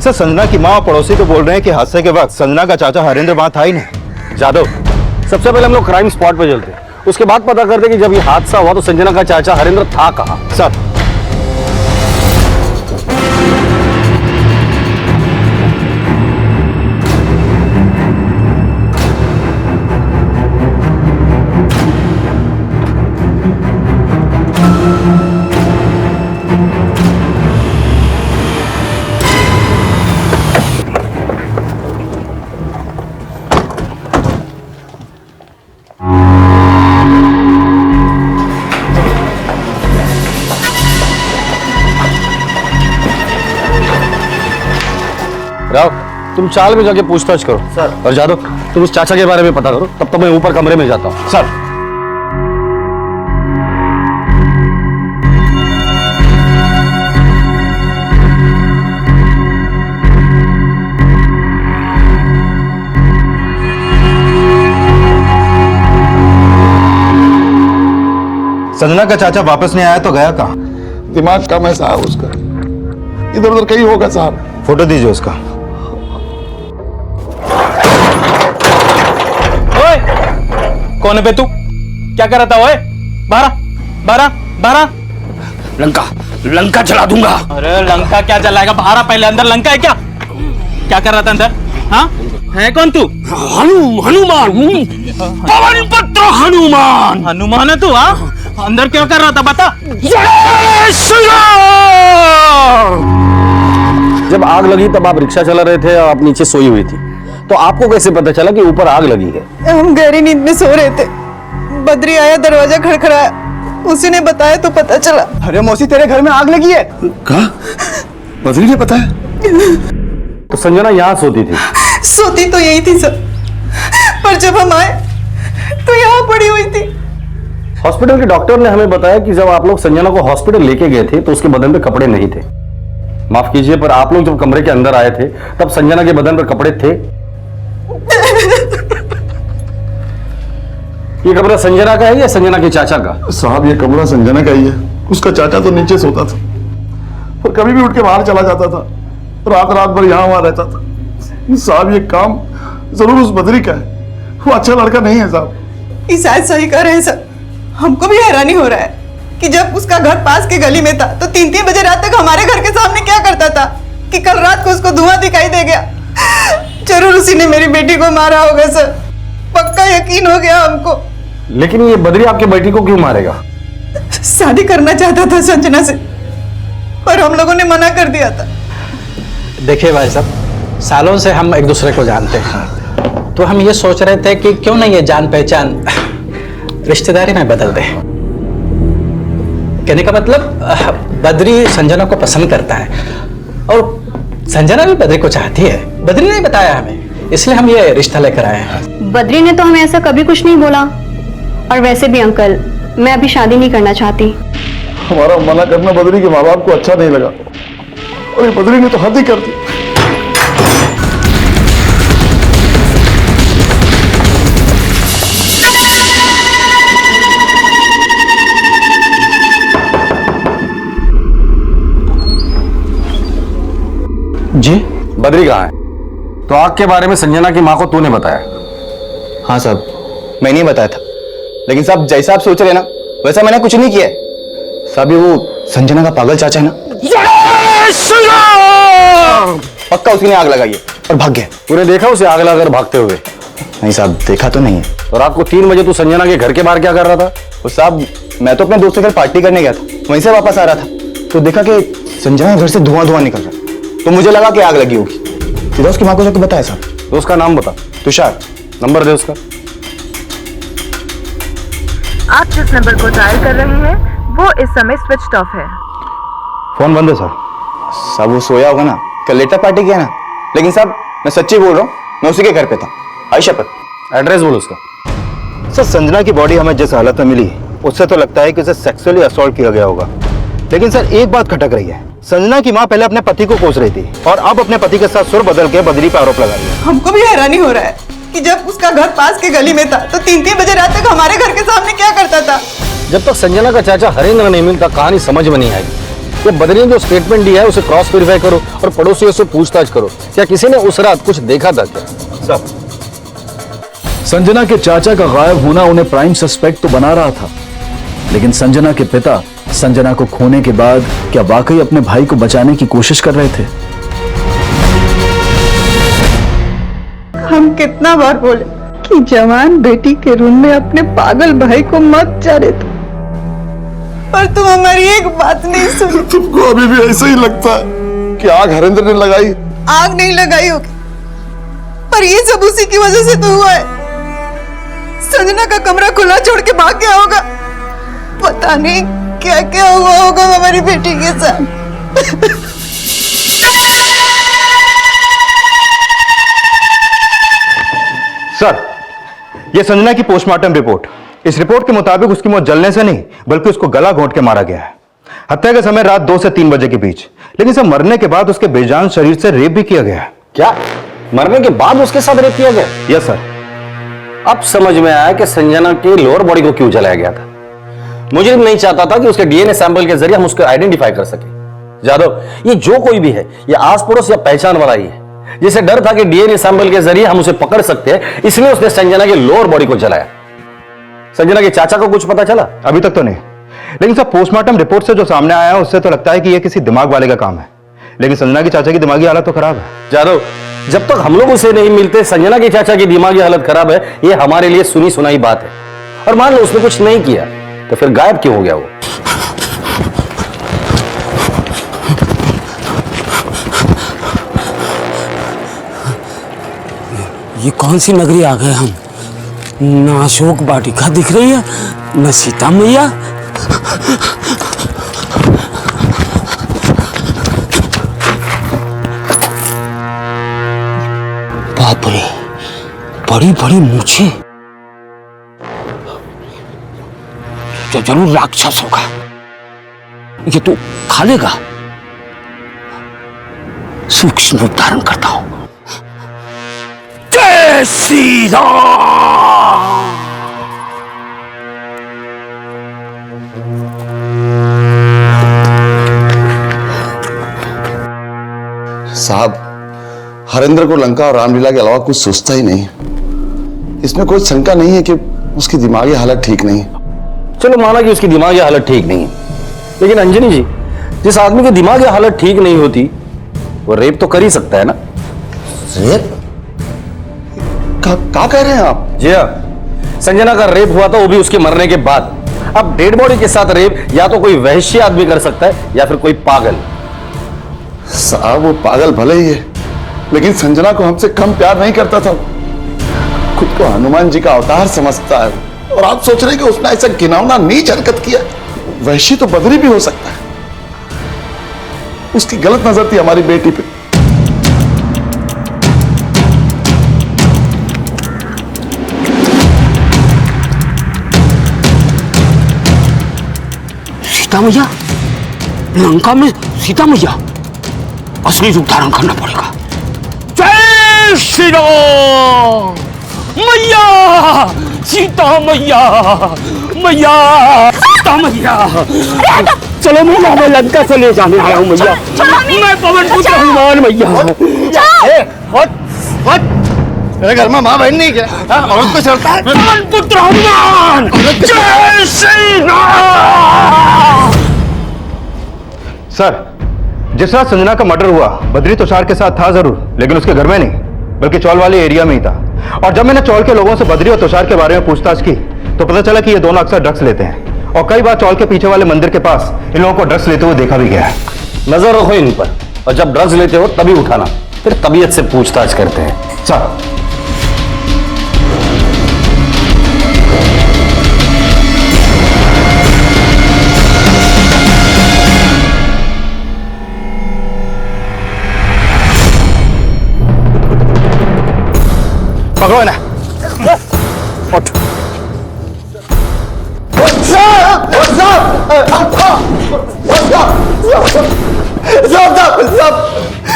J: सर संजना की माँ पड़ोसी को बोल रहे हैं कि हादसे के वक्त संजना का चाचा हरेंद्र वहां था ही नहीं।
E: जादव, सबसे पहले हम लोग क्राइम स्पॉट पे चलते, उसके बाद पता करते कि जब ये हादसा हुआ तो संजना का चाचा हरेंद्र था कहाँ।
J: सर
E: राव, तुम चाल में जाके पूछताछ करो। सर। और जादव, तुम उस चाचा के बारे में पता करो, तब तो मैं ऊपर कमरे में जाता हूँ।
J: सर। संजना का चाचा वापस नहीं आया तो गया कहाँ?
R: दिमाग कम है साहब उसका, इधर उधर कहीं होगा साहब।
J: फोटो दीजिए उसका।
O: ओए, कौन है बे तू? क्या कर रहा था? ओए, बाहर
S: लंका लंका जला दूंगा।
O: अरे लंका क्या जलाएगा? बाहर पहले, अंदर लंका है क्या? क्या कर रहा था अंदर? हाँ, है कौन तू?
S: हनुमान, पवन पुत्र हनुमान।
O: हनुमान है तू? हाँ, अंदर क्या कर रहा था बता।
A: जब आग लगी तब आप रिक्शा चला रहे थे और आप नीचे सोई हुई थी, तो आपको कैसे पता चला कि ऊपर आग लगी है?
Q: हम गहरी नींद में सो रहे थे, बद्री आया, दरवाजा खड़खड़ाया, उसी ने बताया तो पता चला।
F: अरे मौसी, तेरे घर में आग लगी है।
R: कहा? बद्री ने बताया?
A: तो संजना यहाँ सोती थी?
Q: सोती तो यही थी सर, पर जब हम आए तो यहाँ पड़ी हुई थी।
A: हॉस्पिटल के डॉक्टर ने हमें बताया कि जब आप लोग संजना को हॉस्पिटल लेके गए थे तो उसके बदन पे कपड़े नहीं थे। माफ कीजिए, पर आप लोग जब कमरे के अंदर आए थे तब संजना के बदन पर कपड़े थे? ये कमरा संजना का है या संजना के चाचा का?
R: साहब ये कमरा संजना का ही है, उसका चाचा तो नीचे सोता था और कभी भी उठ के बाहर चला जाता था, रात रात भर यहाँ वहां रहता था। साहब ये काम जरूर उस बद्री का है, वो अच्छा लड़का नहीं है साहब।
Q: ये शायद सही कह रहे हैं सर, हमको भी हैरानी हो रहा है कि जब उसका घर पास के गली में था तो 3-3 बजे रात तक हमारे घर के सामने क्या करता था कि कल रात को उसको धुआं दिखाई दे गया। जरूर उसी ने मेरी बेटी को मारा होगा सर, पक्का यकीन हो गया हमको।
A: लेकिन ये बद्री आपकी बेटी को क्यों मारेगा?
Q: शादी करना चाहता था संजना से, पर हम लोगों ने मना कर दिया था।
T: देखिए भाई साहब, सालों से हम एक दूसरे को जानते हैं, तो हम ये सोच रहे थे कि क्यों नहीं ये जान पहचान रिश्तेदारी में बदल दे। कहने का मतलब बद्री संजना को पसंद करता है और संजना भी बद्री को चाहती है। बद्री ने बताया हमें, इसलिए हम ये रिश्ता लेकर आए हैं।
N: बद्री ने तो हमें ऐसा कभी कुछ नहीं बोला, और वैसे भी अंकल, मैं अभी शादी नहीं करना चाहती।
R: हमारा मना करना बद्री के माँ बाप को अच्छा नहीं लगा और ये बद्री ने तो हद ही कर दी।
A: जी, बद्री कहाँ है? तो आग के बारे में संजना की माँ को तूने बताया?
F: हाँ साहब, मैंने ही बताया था, लेकिन साहब जैसा आप सोच रहे हैं ना वैसा मैंने कुछ नहीं किया है साहब। ये वो संजना का पागल चाचा है ना, पक्का उसी ने आग लगाई है और भाग गया।
A: तूने देखा उसे आग लगाकर भागते हुए?
F: नहीं साहब, देखा तो नहीं है।
A: तो रात को 3 बजे तू संजना के घर के बाहर क्या कर रहा था?
F: वो साहब, मैं तो अपने दोस्त के घर पार्टी करने गया था, वहीं से वापस आ रहा था तो देखा कि संजना के घर से धुआं धुआं निकल रहा, तो मुझे लगा कि आग लगी होगी। सीधा उसकी माँ को जाकर बताया साहब।
A: तो उसका नाम बता।
F: तुषार।
A: नंबर दे उसका।
G: आप जिस नंबर को डायल कर रहे हैं वो इस समय स्विच ऑफ है।
F: फोन बंद है सर। साहब वो सोया होगा ना, कल लेटर पार्टी किया ना। लेकिन साहब मैं सच्ची बोल रहा हूँ, मैं उसी के घर पे था, आई शपथ।
A: एड्रेस बोलो उसका।
J: सर संजना की बॉडी हमें जिस हालत में मिली उससे तो लगता है कि उसे सेक्सुअली असॉल्ट किया गया होगा। लेकिन सर एक बात खटक रही है, संजना की माँ पहले अपने पति को कोस रही थी और अब अपने पति के साथ सुर बदल के बद्री पर आरोप लगा रही है।
Q: हमको भी हैरानी हो रहा है कि जब उसका घर पास के गली में था तो 3-3 बजे रात तक हमारे घर के सामने क्या करता था।
A: जब तक संजना का चाचा हरेंद्र नहीं मिलता कहानी समझ में नहीं आएगी। ये बद्री ने जो स्टेटमेंट दिया है उसे क्रॉस वेरीफाई करो और पड़ोसियों से पूछताछ करो, क्या किसी ने उस रात कुछ देखा था क्या?
J: सब
A: संजना के चाचा का गायब होना उन्हें प्राइम सस्पेक्ट तो बना रहा था, लेकिन संजना के पिता संजना को खोने के बाद क्या वाकई अपने भाई को बचाने की कोशिश कर रहे थे?
Q: हम कितना बार बोले कि जवान बेटी के रूम में अपने पागल भाई को मत जाने दो, पर तुम हमारी एक बात नहीं सुनी।
R: तुमको अभी भी ऐसा ही लगता है कि आग हरेंद्र ने लगाई?
Q: आग नहीं लगाई होगी, पर ये सब उसी की वजह से तो हुआ है। संजना का कमरा खुला छोड़ के भाग गया होगा, पता नहीं क्या क्या हुआ होगा हमारी बेटी के साथ।
J: सर, यह संजना की पोस्टमार्टम रिपोर्ट। इस रिपोर्ट के मुताबिक उसकी मौत जलने से नहीं बल्कि उसको गला घोंट के मारा गया है। हत्या का समय रात 2 से 3 बजे के बीच, लेकिन सर मरने के बाद उसके बेजान शरीर से रेप भी किया गया है।
A: क्या मरने के बाद उसके साथ रेप किया गया?
J: Yes sir.
A: अब समझ में आया कि संजना की लोअर बॉडी को क्यों जलाया गया था।
H: मुझे नहीं चाहता था कि उसके डीएनए सैंपल के जरिए हम उसको आइडेंटिफाई कर सके। जादव, ये जो कोई भी है, ये आस पड़ोस या पहचान वाला ही है, जिसे डर था कि डीएनए सैंपल के जरिए हम उसे पकड़ सकते हैं, इसलिए उसने संजना के लोअर बॉडी को जलाया। संजना के चाचा को कुछ पता चला?
J: अभी तक तो नहीं, लेकिन सब पोस्टमार्टम रिपोर्ट से जो सामने आया है उससे तो लगता है कि यह किसी दिमाग वाले का काम है। लेकिन संजना की चाचा की दिमागी हालत तो खराब है।
H: जादव, जब तक हम लोग उसे नहीं मिलते संजना के चाचा की दिमागी हालत खराब है, ये हमारे लिए सुनी सुनाई बात है। और मान लो उसने कुछ नहीं किया तो फिर गायब क्यों हो गया वो?
S: ये कौन सी नगरी आ गए हम? न अशोक वाटिका दिख रही है, न सीता मैया। बाप रे, बड़ी बड़ी मूछें। तो जरूर राक्षस होगा। ये तो खा लेगा। सूक्ष्म रूप धारण करता हूं। जय श्री राम।
R: साहब, हरेंद्र को लंका और रामलीला के अलावा कुछ सोचता ही नहीं। इसमें कोई शंका नहीं है कि उसकी दिमागी हालत ठीक नहीं है।
H: चलो माना कि उसकी दिमागी हालत ठीक नहीं है, लेकिन अंजनी जी, जिस आदमी की दिमागी हालत ठीक नहीं होती वो रेप तो कर ही सकता है ना?
R: रेप? क्या कह रहे हैं आप?
H: जी हाँ, संजना का रेप हुआ था, वो भी उसके मरने के बाद। अब डेड बॉडी के साथ रेप या तो कोई वहशी आदमी कर सकता है या फिर कोई पागल।
R: साहब, वो पागल भले ही है, लेकिन संजना को हमसे कम प्यार नहीं करता था। खुद को हनुमान जी का अवतार समझता है, और आप सोच रहे हैं कि उसने ऐसा घिनौना नीच हरकत किया। वैशी तो बदरी भी हो सकता है। उसकी गलत नजर थी हमारी बेटी पे।
S: सीता मैया, लंका में सीता मैया, असली रूप धारण करना पड़ेगा। जय श्री राम। मैया, सीता मैया, मैया, सीता मैया। चलो मैया, मैं लंका से ले जाने आया हूँ मैया। मैं पवन पुत्र हनुमान मैया।
F: मेरे घर में माँ बहन नहीं क्या? औरत को चलता है?
S: पवन पुत्र हनुमान। जय श्री राम।
J: सर, जिस रात संजना का मर्डर हुआ, बद्री तुषार के साथ था जरूर, लेकिन उसके घर में नहीं, बल्कि चौल वाले एरिया में ही था। और जब मैंने चौल के लोगों से बद्री और तुषार के बारे में पूछताछ की तो पता चला कि ये दोनों अक्सर ड्रग्स लेते हैं, और कई बार चौल के पीछे वाले मंदिर के पास इन लोगों को ड्रग्स लेते हुए देखा भी गया है।
H: नजर रखो इन पर, और जब ड्रग्स लेते हो तभी उठाना, फिर तबीयत से पूछताछ करते हैं।
J: सर,
F: पकड़ो ना।
J: उठ।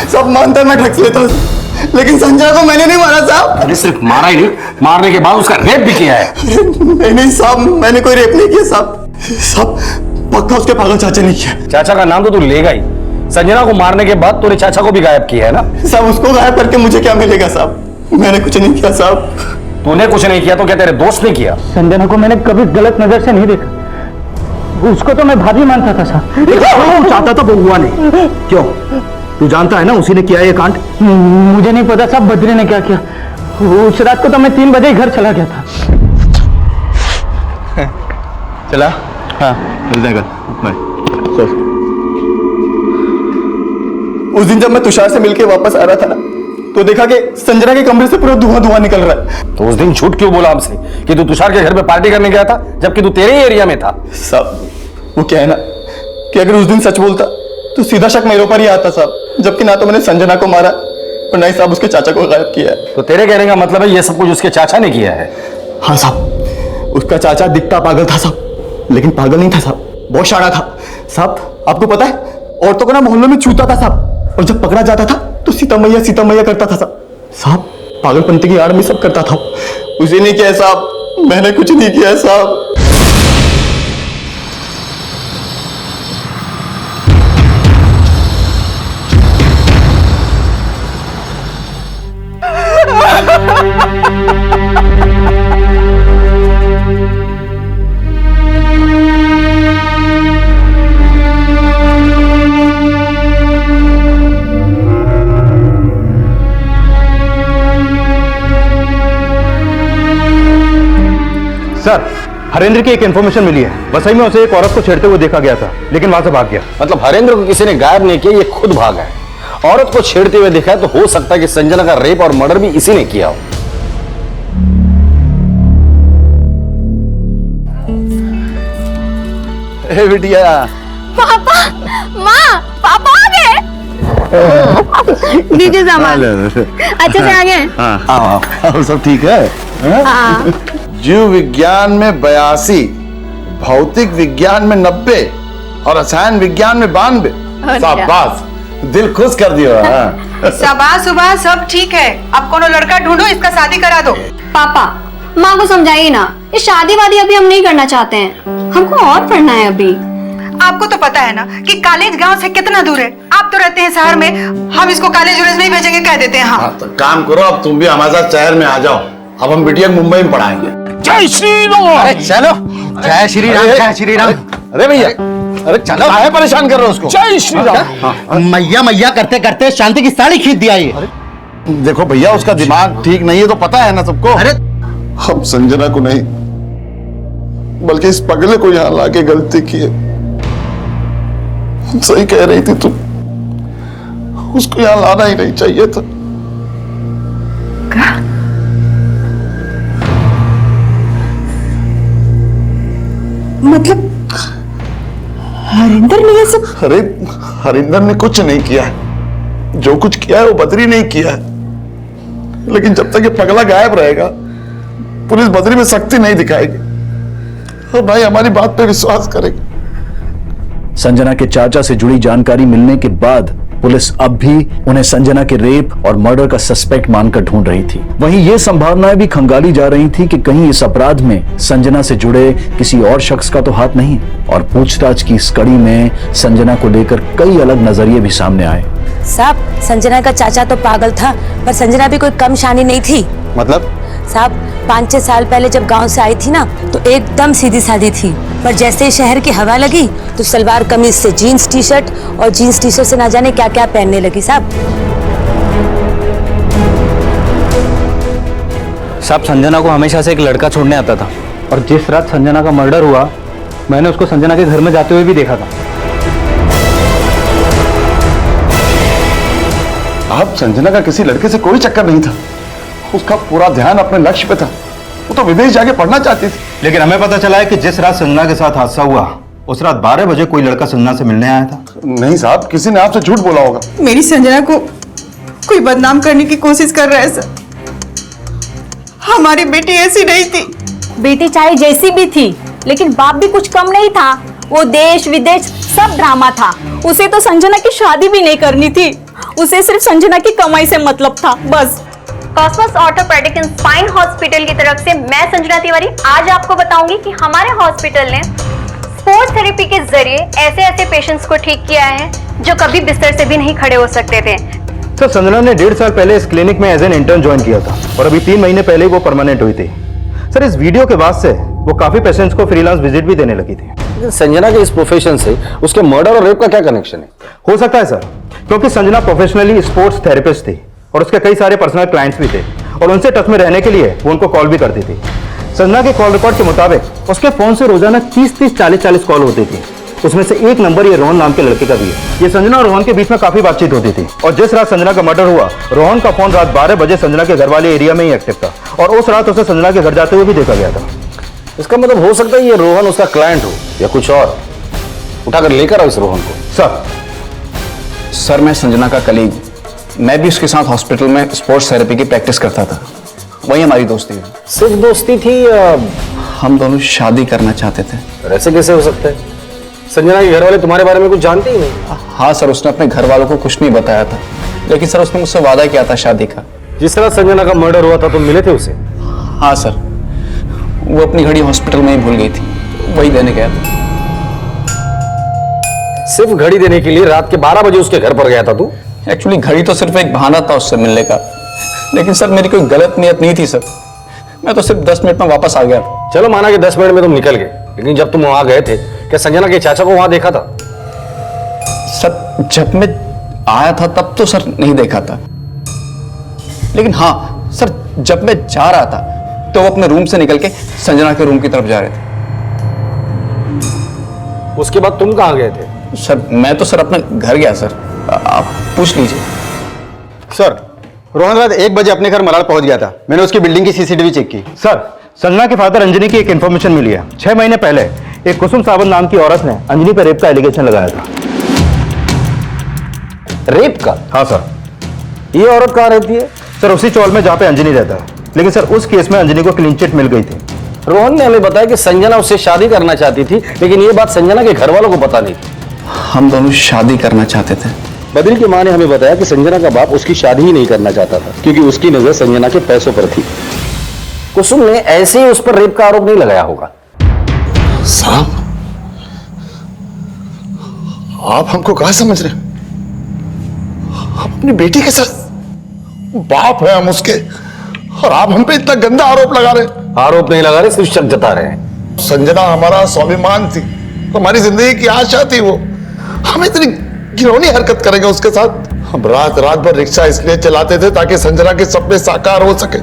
F: सब मानता मैं ड्रग्स लेता हूँ, लेकिन संजय को मैंने नहीं मारा साहब।
H: अरे सिर्फ मारा ही नहीं, मारने के बाद उसका रेप भी किया है।
F: नहीं साहब, मैंने कोई रेप नहीं किया साहब। साहब, पक्का उसके पागल चाचा ने किया।
H: चाचा का नाम तो तू लेगा ही। संजना को मारने के बाद तूने चाचा को भी गायब किया है ना?
F: साहब, उसको गायब करके मुझे क्या मिलेगा साहब? मैंने कुछ नहीं किया साहब।
H: तूने कुछ नहीं किया तो क्या तेरे दोस्त ने किया?
B: संजना को मैंने कभी गलत नजर से नहीं देखा, उसको तो मैं भाभी मानता था साहब।
J: चाहता था बबुआ ने। क्यों? तू जानता है ना उसी ने किया ये कांड।
B: मुझे नहीं पता साहब बद्री ने क्या किया। उस रात को तो मैं 3 बजे घर चला गया था।
J: चला? हाँ, मिलते हैं कल।
F: उस दिन जब मैं तुषार से मिलके वापस आ रहा था ना, तो देखा कि संजना के कमरे से पूरा धुआं धुआं निकल रहा है।
H: तो उस दिन झूठ क्यों बोला हमसे कि तू तुषार के घर पे पार्टी करने गया था, जबकि तू तेरे ही एरिया में था?
F: साहब, वो क्या है ना कि अगर उस दिन सच बोलता तो सीधा शक मेरे ऊपर ही आता साहब, जबकि ना तो मैंने संजना को मारा और ना ही साहब उसके चाचा को गायब किया है।
H: तो तेरे कहने का मतलब है ये सब कुछ उसके चाचा ने किया है?
F: हाँ साहब, उसका चाचा दिखता पागल था साहब, लेकिन पागल नहीं था साहब, बहुत शाना था साहब। आपको पता है, औरतों को ना मोहल्लों में छूता था साहब, और जब पकड़ा जाता था तो सीता मैया करता था साहब। पागलपंती की आड़ में सब करता था। उसे नहीं किया साहब, मैंने कुछ नहीं किया साहब।
J: सर, हरेंद्र की एक इन्फॉर्मेशन मिली है। वसई में उसे एक औरत को छेड़ते हुए देखा गया था, लेकिन वहां से भाग गया।
H: मतलब हरेंद्र को किसी ने गायब नहीं किया, ये खुद भागा है। औरत को छेड़ते हुए देखा है तो हो सकता है कि संजना का रेप और मर्डर भी इसी ने किया हो।
A: ए बिटिया,
N: पापा, माँ, पापा आ गए। दीजिए सामान। अच्छे से आ गए।
R: हाँ, सब ठीक है।
N: हाँ।
R: जीव विज्ञान में 82, भौतिक विज्ञान में 90 और रसायन विज्ञान में 92। शाबाश, दिल खुश कर दिया।
Q: शाबाश सुबह, सब ठीक है। अब कोनो लड़का ढूंढो, इसका शादी करा दो।
N: पापा, माँ को समझाइए ना, ये शादी वादी अभी हम नहीं करना चाहते हैं, हमको और पढ़ना है अभी।
Q: आपको तो पता है ना कि कॉलेज गांव से कितना दूर है। आप तो रहते हैं शहर में, हम इसको कॉलेज वॉलेज नहीं भेजेंगे कह देते हैं। हाँ,
R: तो काम करो, अब तुम भी हमारे साथ शहर में आ जाओ। अब हम बिटिया मुंबई में पढ़ाएंगे।
S: जय श्री राम।
J: अरे चलो, जय श्री राम, जय श्री राम।
R: अरे भैया, अरे चलो, काहे परेशान कर रहे हो उसको?
S: जय श्री राम।
J: मैया मैया करते करते शांति की साड़ी खींच दिया ये।
R: देखो भैया, उसका दिमाग ठीक नहीं है तो पता है ना सबको।
J: अरे
R: हम संजना को नहीं, बल्कि इस पगले को यहाँ लाके गलती की है। सही कह रही थी तुम, उसको यहाँ लाना ही नहीं चाहिए था।
Q: मतलब हरिंदर ने ये सब?
R: अरे हरिंदर ने कुछ नहीं किया है, जो कुछ किया है वो बद्री ने किया है। लेकिन जब तक ये पगला गायब रहेगा, पुलिस बद्री में सख्ती नहीं दिखाएगी और भाई हमारी बात पे विश्वास करेगी।
A: संजना के चाचा से जुड़ी जानकारी मिलने के बाद पुलिस अब भी उन्हें संजना के रेप और मर्डर का सस्पेक्ट मानकर ढूंढ रही थी। वहीं ये संभावनाएं भी खंगाली जा रही थी कि कहीं इस अपराध में संजना से जुड़े किसी और शख्स का तो हाथ नहीं। और पूछताछ की इस कड़ी में संजना को लेकर कई अलग नजरिए भी सामने आए।
L: साहब, संजना का चाचा तो पागल था, पर संजना भी कोई कम शानी नहीं थी।
J: मतलब?
L: साहब, 5-6 साल पहले जब गांव से आई थी ना, तो एकदम सीधी सादी थी, पर जैसे ही शहर की हवा लगी तो सलवार कमीज से जीन्स टी शर्ट और जीन्स टी शर्ट से ना जाने क्या क्या पहनने लगी। साहब,
T: संजना को हमेशा से एक लड़का छोड़ने आता था, और जिस रात संजना का मर्डर हुआ, मैंने उसको संजना के घर में जाते हुए भी देखा था।
R: अब संजना का किसी लड़के से कोई चक्कर नहीं था, उसका पूरा ध्यान अपने लक्ष्य पे था। वो तो विदेश जाके पढ़ना चाहती थी।
J: लेकिन हमें पता चला है कि जिस रात संजना के साथ हादसा हुआ, उस रात 12 बजे कोई लड़का संजना से मिलने आया था।
R: नहीं साहब, किसी ने आपसे झूठ बोला होगा।
Q: मेरी संजना को कोई बदनाम करने की कोशिश कर रहा है सर। हमारी बेटी ऐसी नहीं थी।
N: बेटी चाहे जैसी भी थी, लेकिन बाप भी कुछ कम नहीं था। वो देश विदेश सब ड्रामा था। उसे तो संजना की शादी भी नहीं करनी थी, उसे सिर्फ संजना की कमाई से मतलब था, बस। Cosmos orthopaedic and spine hospital की तरफ से मैं संजना तिवारी आज आपको बताऊंगी कि हमारे हॉस्पिटल ने स्पोर्ट्स थेरेपी के जरिए ऐसे ऐसे पेशेंट्स को ठीक किया है जो कभी बिस्तर से भी नहीं खड़े हो सकते थे।
J: सर, संजना ने 1.5 साल पहले इस क्लिनिक में एज एन इंटर्न ज्वाइन किया था, और अभी 3 महीने पहले वो परमानेंट हुई थी। सर, इस वीडियो के बाद से वो काफी पेशेंट्स को फ्रीलांस विजिट भी देने लगी थी।
H: संजना के इस प्रोफेशन से उसके मर्डर और रेप का क्या कनेक्शन है?
J: हो सकता है सर, क्योंकि संजना प्रोफेशनली स्पोर्ट्स थेरेपिस्ट थी और उसके कई सारे पर्सनल क्लाइंट्स भी थे, और उनसे टच में रहने के लिए वो उनको कॉल भी करती थी। संजना के कॉल रिकॉर्ड के मुताबिक उसके फोन से रोजाना 30-30, 40-40 कॉल होती थी। उसमें से एक नंबर ये रोहन नाम के लड़के का भी है। ये संजना और रोहन के बीच में काफी बातचीत होती थी, और जिस रात संजना का मर्डर हुआ, रोहन का फोन रात 12 बजे संजना के घर वाले एरिया में ही एक्टिव था, और उस रात उसे संजना के घर जाते हुए भी देखा गया था।
H: इसका मतलब हो सकता है ये रोहन उसका क्लाइंट हो या कुछ और। उठाकर लेकर आओ इस रोहन को।
F: सर, मैं संजना का कलीग, मैं भी उसके साथ हॉस्पिटल में स्पोर्ट्स थेरेपी की प्रैक्टिस करता था, वही हमारी दोस्ती है।
H: सिर्फ दोस्ती थी या
F: हम दोनों शादी करना चाहते थे?
H: ऐसे कैसे हो सकता है? संजना के घर वाले तुम्हारे बारे में कुछ जानते ही नहीं।
F: हाँ सर, उसने अपने घर वालों को कुछ नहीं बताया था, लेकिन सर उसने मुझसे वादा किया था शादी का।
H: जिस तरह संजना का मर्डर हुआ था तुम मिले थे उसे?
F: हाँ सर, वो अपनी घड़ी हॉस्पिटल में ही भूल गई थी, वही देने गया था।
H: सिर्फ घड़ी देने के लिए रात के 12 बजे उसके घर पर गया था तू?
F: एक्चुअली घड़ी तो सिर्फ एक बहाना था उससे मिलने का, लेकिन सर मेरी कोई गलत नियत नहीं थी सर, मैं तो सिर्फ 10 मिनट में वापस आ गया था।
H: चलो माना कि 10 मिनट में तुम निकल गए, लेकिन जब तुम वहां गए थे क्या संजना के चाचा को वहां देखा था?
F: सर, जब मैं आया था तब तो सर नहीं देखा था, लेकिन हाँ सर, जब मैं जा रहा था
I: तो वो अपने रूम से निकल के संजना के रूम की तरफ जा रहे थे।
H: उसके बाद तुम कहाँ गए थे?
I: सर मैं तो सर अपने घर गया सर, आप पूछ लीजिए।
J: सर रोहन रात 1 बजे अपने घर मलाड पहुंच गया था। मैंने उसकी बिल्डिंग की सीसीटीवी चेक की। सर संजना के फादर अंजनी की एक इन्फॉर्मेशन मिली है। 6 महीने पहले एक कुसुम सावंत नाम की औरत ने अंजनी पर रेप का एलिगेशन लगाया था।
H: रेप का?
J: हाँ सर।
H: ये औरत कहाँ रहती है?
J: सर उसी चौल में जहाँ पे अंजनी रहता है, लेकिन सर उस केस में अंजनी को क्लीन चिट मिल गई थी।
H: रोहन ने हमें बताया कि संजना उससे शादी करना चाहती थी, लेकिन ये बात संजना के घर वालों को पता नहीं थी।
I: हम दोनों शादी करना चाहते थे।
H: बद्री की मां ने हमें बताया कि संजना का बाप उसकी शादी ही नहीं करना चाहता था, क्योंकि उसकी नजर संजना के पैसों पर थी। कुसुम ने ऐसे ही उस पर रेप का आरोप नहीं लगाया होगा।
R: साहब आप हमको कहा समझ रहे? हम अपनी बेटी के साथ बाप है हम उसके, और आप हम पे इतना गंदा आरोप लगा रहे।
H: आरोप नहीं लगा रहे, सिर्फ शक जता रहे हैं।
R: संजना हमारा स्वाभिमान थी, हमारी जिंदगी की आशा थी। वो हम इतनी घिनौनी हरकत करेंगे उसके साथ? हम रात रात भर रिक्शा इसलिए चलाते थे ताकि संजना के सपने साकार हो सके,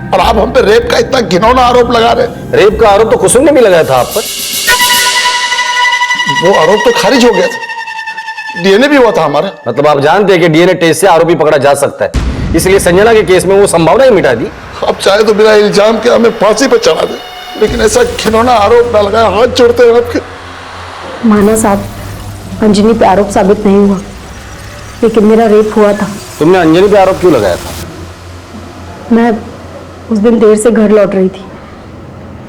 R: और आप हम पे रेप का इतना घिनौना आरोप लगा रहे।
H: रेप का आरोप तो कुसुम ने भी लगाया था आप पर।
R: वो आरोप तो खारिज हो गया था, डीएनए भी हुआ था हमारा।
H: मतलब आप जानते हैं कि डीएनए टेस्ट से आरोपी पकड़ा जा सकता है, इसलिए संजना के केस में वो संभावना ही मिटा दी।
R: अब चाहे तो बिना इल्जाम के हमें फांसी पर चढ़ा दे, लेकिन ऐसा घिनौना आरोप ना लगाया। हाथ जोड़ते हैं आपके।
L: माना साहब, अंजनी पे आरोप साबित नहीं हुआ, लेकिन मेरा रेप हुआ था।
H: तुमने अंजनी पे आरोप क्यों लगाया था?
L: मैं उस दिन देर से घर लौट रही थी,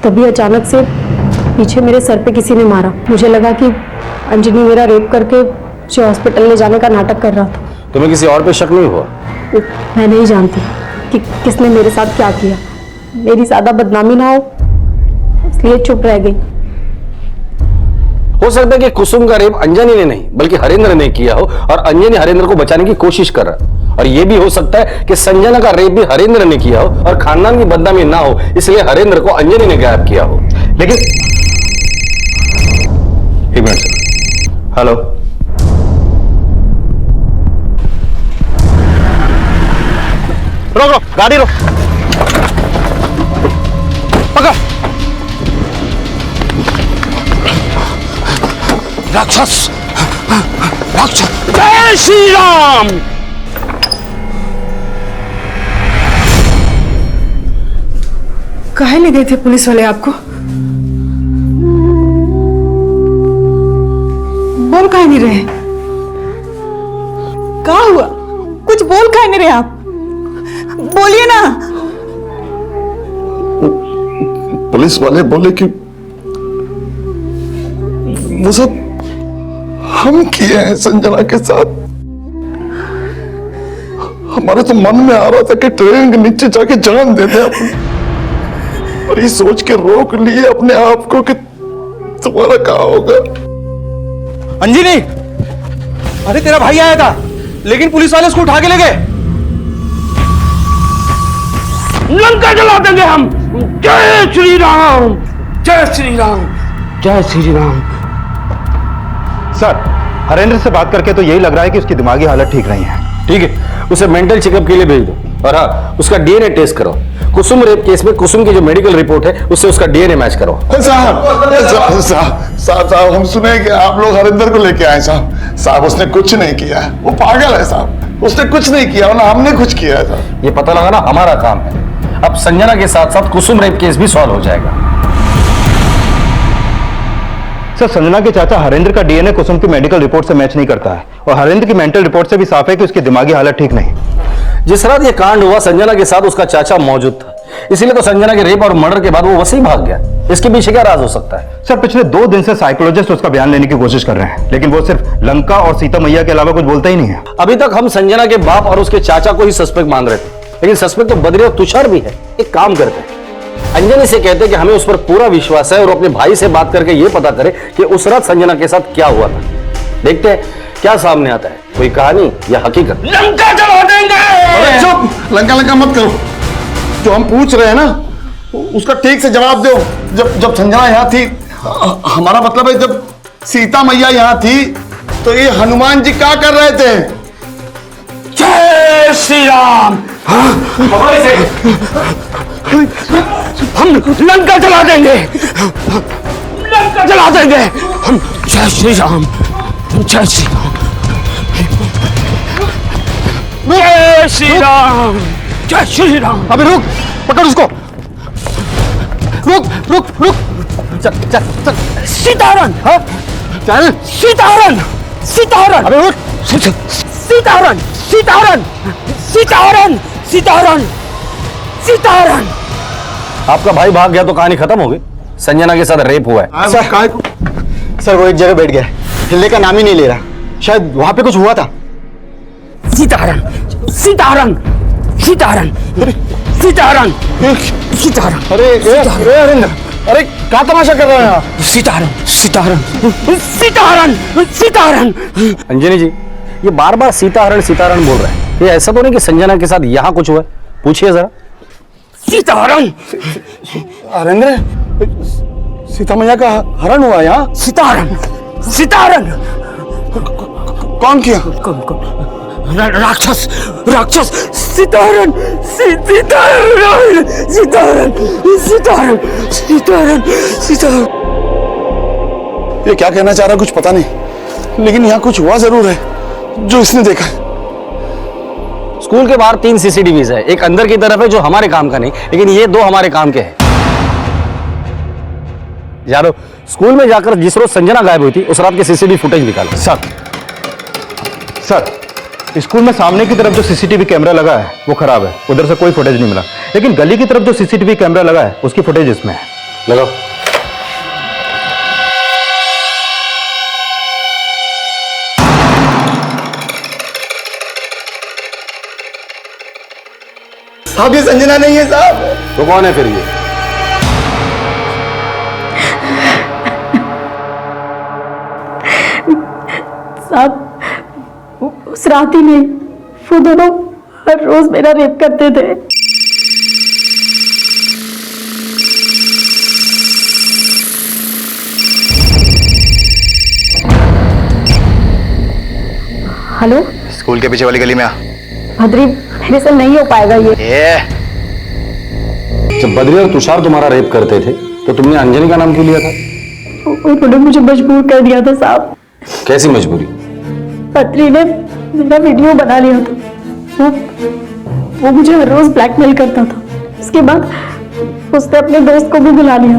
L: तभी अचानक से पीछे मेरे सर पे किसी ने मारा। मुझे लगा कि अंजनी मेरा रेप करके उसे हॉस्पिटल ले जाने का नाटक कर रहा था।
H: तुम्हें किसी और पे शक नहीं हुआ?
L: मैं नहीं जानती कि किसने मेरे साथ क्या किया। मेरी ज्यादा बदनामी ना हो इसलिए चुप रह गई।
H: हो सकता है कि कुसुम का रेप अंजनी ने नहीं बल्कि हरेंद्र ने किया हो, और अंजनी हरेंद्र को बचाने की कोशिश कर रहा है। और यह भी हो सकता है कि संजना का रेप भी हरेंद्र ने किया हो और खानदान की बदनामी ना हो, इसलिए हरेंद्र को अंजनी ने गायब किया हो।
J: लेकिन एक मिनट सर। हेलो, रोक गाड़ी रोक, पकड़।
S: राक्षस, राक्षस, जय श्री राम।
Q: काहे ले गए थे पुलिस वाले आपको? बोल काहे नहीं रहे? क्या हुआ? कुछ बोल काहे नहीं रहे आप? बोलिए ना।
R: पुलिस वाले बोले कि वो सब हम किए हैं संजना के साथ। हमारे तो मन में आ रहा था कि ट्रेन के नीचे जाके जान दे दे अपनी, और ये सोच के रोक लिए अपने आप को कि तुम्हारा क्या होगा।
J: अंजनी, अरे तेरा भाई आया था, लेकिन पुलिस वाले उसको उठा के ले गए।
S: लंका जला देंगे हम। जय श्री राम, जय श्री राम, जय श्री राम।
J: सर हरेंद्र से बात करके तो यही लग रहा है कि उसकी दिमागी हालत ठीक नहीं है।
H: ठीक है, उसे मेंटल चेकअप के लिए भेज दो, और हाँ उसका डीएनए टेस्ट करो। कुसुम रेप केस में कुसुम की जो मेडिकल रिपोर्ट है उससे उसका डीएनए मैच करो।
R: साहब हम सुने कि आप लोग हरिंदर को लेके आए। साहब उसने कुछ नहीं किया है, वो पागल है साहब, उसने कुछ नहीं किया, ना हमने कुछ किया है साहब।
H: ये पता लगाना हमारा काम है। अब संजना के साथ साथ कुसुम रेप केस भी सॉल्व हो जाएगा।
J: सर संजना के चाचा हरेंद्र का डीएनए कुसुम की मेडिकल रिपोर्ट से मैच नहीं करता है, और हरेंद्र की मेंटल रिपोर्ट से भी साफ है कि उसकी दिमागी हालत ठीक नहीं।
H: जिस रात ये कांड हुआ संजना के साथ उसका चाचा मौजूद था, इसीलिए तो संजना के रेप और मर्डर के बाद वो वैसे ही भाग गया। इसके पीछे क्या राज हो सकता है?
J: सर पिछले 2 दिन से साइकोलॉजिस्ट उसका बयान लेने की कोशिश कर रहे हैं, लेकिन वो सिर्फ लंका और सीता मैया के अलावा कुछ बोलता ही नहीं है।
H: अभी तक हम संजना के बाप और उसके चाचा को ही सस्पेक्ट मान रहे थे, लेकिन सस्पेक्ट तो बद्री और तुषार भी है। एक काम करते हैं, अंजनी से कहते हैं कि हमें उस पर पूरा विश्वास है, और अपने भाई से बात करके ये पता करें कि उस रात संजना के साथ क्या हुआ था। देखते हैं क्या सामने आता है, कोई कहानी या हकीकत।
S: लंका जला देंगे।
R: चुप, लंका मत करो। जो हम पूछ रहे हैं ना उसका ठीक से जवाब दो। जब संजना यहाँ थी, हमारा मतलब है जब सीता मैया यहाँ थी, तो ये हनुमान जी क्या कर रहे थे?
S: जय श्री राम। हम लंका जला देंगे, लंका जला देंगे हम। जय श्री राम, जय श्री राम, जय श्री राम, जय श्री राम।
J: अबे रुक, पकड़ उसको। रुक रुक रुक, चल चल चल।
S: सीताहरण,
J: चल।
S: सीताहरण, सीताहरण।
J: अबे रुक।
S: सीताहरण, सीताहरण, सीताहरण, सीताहरण, सीताहरण।
H: आपका भाई भाग गया तो कहानी खत्म हो गई। संजना के साथ रेप हुआ है।
J: सर वो एक जगह बैठ गया, हिलने का नाम ही नहीं ले रहा। शायद वहां पे कुछ हुआ था।
S: सीताहरण, सीताहरण, सीताहरण, सीताहरण, सीताहरण।
J: अरे अरिंदर, अरे क्या तमाशा कर रहे हैं आप?
S: सीताहरण, सीताहरण, सीताहरण, सीताहरण।
H: अंजनी जी, ये बार बार सीताहरण सीताहरण बोल रहे हैं। ये ऐसा तो नहीं कि संजना के साथ यहाँ कुछ हुआ है? पूछिए जरा।
S: सीताहरण।
R: अरेंद्र, सीता मैया का हरण हुआ यहाँ?
S: सीताहरण, सीताहरण।
R: कौन किया?
S: राक्षस, राक्षस। सीताहरण, सीताहरण, सीताहरण, सीताहरण, सीताहरण, सीताहरण।
R: ये क्या कहना चाह रहा कुछ पता नहीं, लेकिन यहाँ कुछ हुआ जरूर है जो इसने देखा।
H: स्कूल के बाहर 3 CCTVs है, एक अंदर की तरफ है जो हमारे काम का नहीं, लेकिन ये 2 हमारे काम के हैं। यारो, स्कूल में जाकर जिस रोज संजना गायब हुई थी उस रात के CCTV फुटेज निकालो।
J: सर, स्कूल में सामने की तरफ जो CCTV कैमरा लगा है वो खराब है, उधर से कोई फुटेज नहीं मिला। लेकिन गली की तरफ जो CCTV कैमरा लगा है उसकी फुटेज इसमें है।
H: लगाओ।
J: साहब ये संजना नहीं है साहब।
H: तो कौन है फिर ये?
L: साहब उस रात ही नहीं, वो दोनों हर रोज मेरा रेप करते थे। हेलो,
J: स्कूल के पीछे वाली गली में आ।
L: बद्री, मेरे से नहीं हो पाएगा ये।
H: जब बद्री और तुषार तुम्हारा रेप करते थे तो तुमने अंजनी का नाम क्यों लिया था?
L: उन्होंने मुझे मजबूर कर दिया था साहब।
H: कैसी मजबूरी?
L: बद्री ने मेरा वीडियो बना लिया था। वो मुझे हर रोज ब्लैकमेल करता था। उसके बाद उसने अपने दोस्त को भी बुला लिया।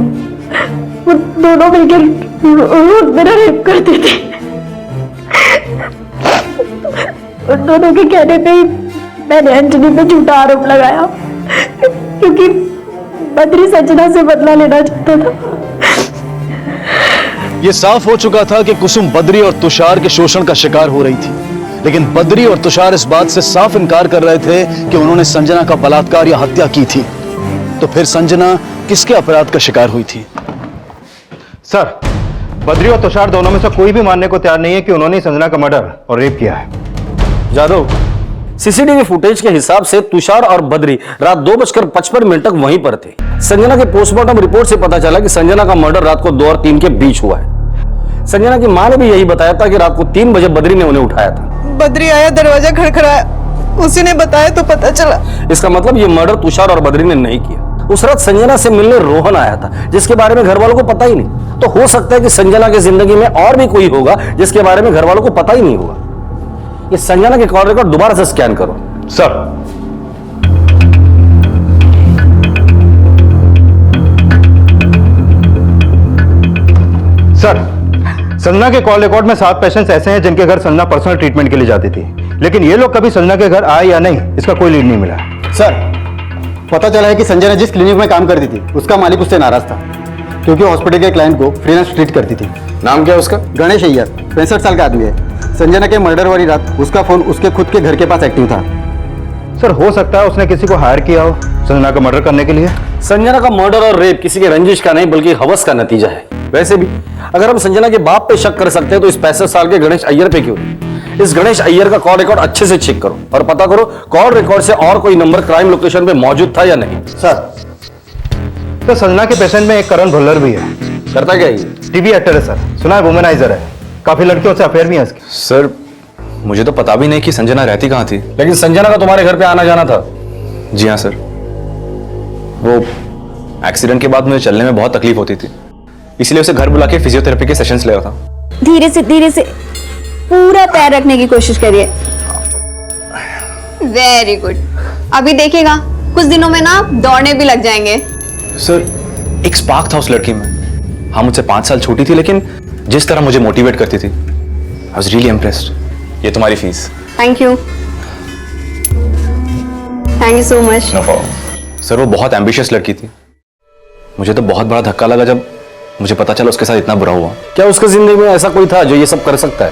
L: वो दोनों मिलकर रोज मेरा रेप करते थे। उन दोनों के कहने पे ही मैंने अंजनी पे झूठा आरोप लगाया, क्योंकि बद्री संजना से बदला लेना चाहता था।
A: ये साफ हो चुका था कि कुसुम बद्री और तुषार के शोषण का शिकार हो रही थी, लेकिन बद्री और तुषार इस बात से साफ इनकार कर रहे थे कि उन्होंने संजना का बलात्कार या हत्या की थी। तो फिर संजना किसके अपराध का शिकार हुई थी?
J: सर, बद्री और तुषार दोनों में से कोई भी मानने को तैयार नहीं है कि उन्होंने संजना का मर्डर और रेप किया है।
H: जादव, CCTV फुटेज के हिसाब से तुषार और बद्री रात 2:55 तक वहीं पर थे। संजना के पोस्टमार्टम रिपोर्ट से पता चला कि संजना का मर्डर रात को 2 और 3 के बीच हुआ है। संजना की मां ने भी यही बताया था कि रात को 3 बजे बद्री ने उन्हें उठाया था।
Q: बद्री आया, दरवाजा खड़खड़ाया, उसी ने बताया तो पता चला।
H: इसका मतलब ये मर्डर तुषार और बद्री ने नहीं किया। उस रात संजना से मिलने रोहन आया था, जिसके बारे में घर वालों को पता ही नहीं। तो हो सकता है कि संजना की जिंदगी में और भी कोई होगा जिसके बारे में घर वालों को पता ही नहीं होगा। ये संजना के कॉल रिकॉर्ड दोबारा से स्कैन करो।
J: सर, संजना के कॉल रिकॉर्ड में 7 पेशेंट्स ऐसे हैं जिनके घर संजना पर्सनल ट्रीटमेंट के लिए जाती थी, लेकिन ये लोग कभी संजना के घर आए या नहीं, इसका कोई लीड नहीं मिला।
P: सर, पता चला है कि संजना जिस क्लिनिक में काम करती थी उसका मालिक उससे नाराज था, क्योंकि हॉस्पिटल के क्लाइंट को फ्रीलांस ट्रीट करती थी।
H: नाम क्या है उसका?
P: गणेश अय्यर, 65 साल का आदमी है। संजना के मर्डर वाली रात उसका फोन उसके खुद के घर के पास एक्टिव था।
J: सर, हो सकता है उसने किसी को हायर किया हो संजना का मर्डर करने के लिए।
H: संजना का मर्डर और रेप किसी के रंजिश का नहीं बल्कि हवस का नतीजा है। वैसे भी अगर हम संजना के बाप पे शक कर सकते हैं तो इस 65 साल के गणेश अय्यर पे क्यों नहीं? इस गणेश अय्यर का कॉल रिकॉर्ड अच्छे से चेक करो और पता करो कॉल रिकॉर्ड से और कोई नंबर क्राइम लोकेशन पे मौजूद था या नहीं।
P: सर,
J: तो संजना के पेशेंट में एक करण भुल्लर भी है।
H: करता क्या है?
J: टीवी एक्टर है सर, सुना है वुमेनाइजर है, काफी लड़कियों से अफेयर भी है इसके।
I: सर, मुझे तो पता भी नहीं कि संजना रहती कहाँ थी।
H: लेकिन संजना का तुम्हारे घर पे आना जाना था।
I: जी हाँ सर। वो एक्सीडेंट के बाद मुझे चलने में बहुत तकलीफ होती थी, इसलिए उसे घर बुला के फिजियोथेरेपी के सेशंस ले रहा था।
N: धीरे से पूरा पैर रखने की कोशिश करिए। Very good. अभी देखिएगा कुछ दिनों में ना दौड़ने भी लग जाएंगे।
I: सर एक स्पार्क था उस लड़की में। हाँ मुझसे 5 साल छोटी थी, लेकिन जिस तरह मुझे मोटिवेट करती थी, आई वाज रियली इम्प्रेस्ड। ये तुम्हारी fees.
N: Thank you so much.
I: No problem. Sir वो बहुत एम्बिशियस लड़की थी। मुझे तो बहुत बड़ा धक्का लगा जब मुझे पता चला उसके साथ इतना बुरा हुआ।
H: क्या उसके जिंदगी में ऐसा कोई था जो ये सब कर सकता है?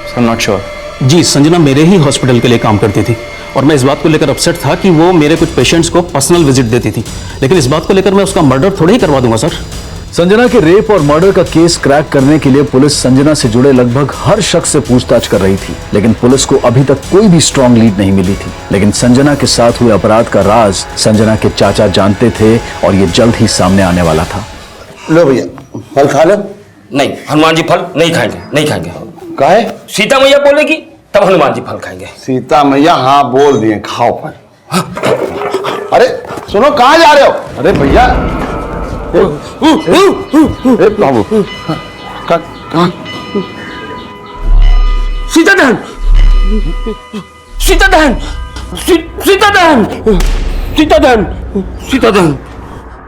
I: Sir not sure.
C: जी, संजना मेरे ही हॉस्पिटल के लिए काम करती थी और मैं इस बात को लेकर अपसेट था कि वो मेरे कुछ पेशेंट्स को पर्सनल विजिट देती थी, लेकिन इस बात को लेकर मैं उसका मर्डर थोड़ी ही करवा दूंगा सर।
A: संजना के रेप और मर्डर का केस क्रैक करने के लिए पुलिस संजना से जुड़े लगभग हर शख्स से पूछताछ कर रही थी, लेकिन पुलिस को अभी तक कोई भी स्ट्रॉन्ग लीड नहीं मिली थी। लेकिन संजना के साथ हुए अपराध का राज संजना के चाचा जानते थे और ये जल्द ही सामने आने वाला था।
F: लो भैया, फल खा लो।
S: नहीं, हनुमान जी फल नहीं खाएंगे, नहीं खाएंगे।
F: काहे?
S: सीता मैया बोलेगी तब हनुमान जी फल खाएंगे।
F: सीता मैया हाँ बोल दिए, खाओ फल। अरे सुनो, कहाँ जा रहे हो? अरे भैया बाबू
S: सीता दहन, सीता दहन, सीता दहन, सीता दहन, सीता दहन।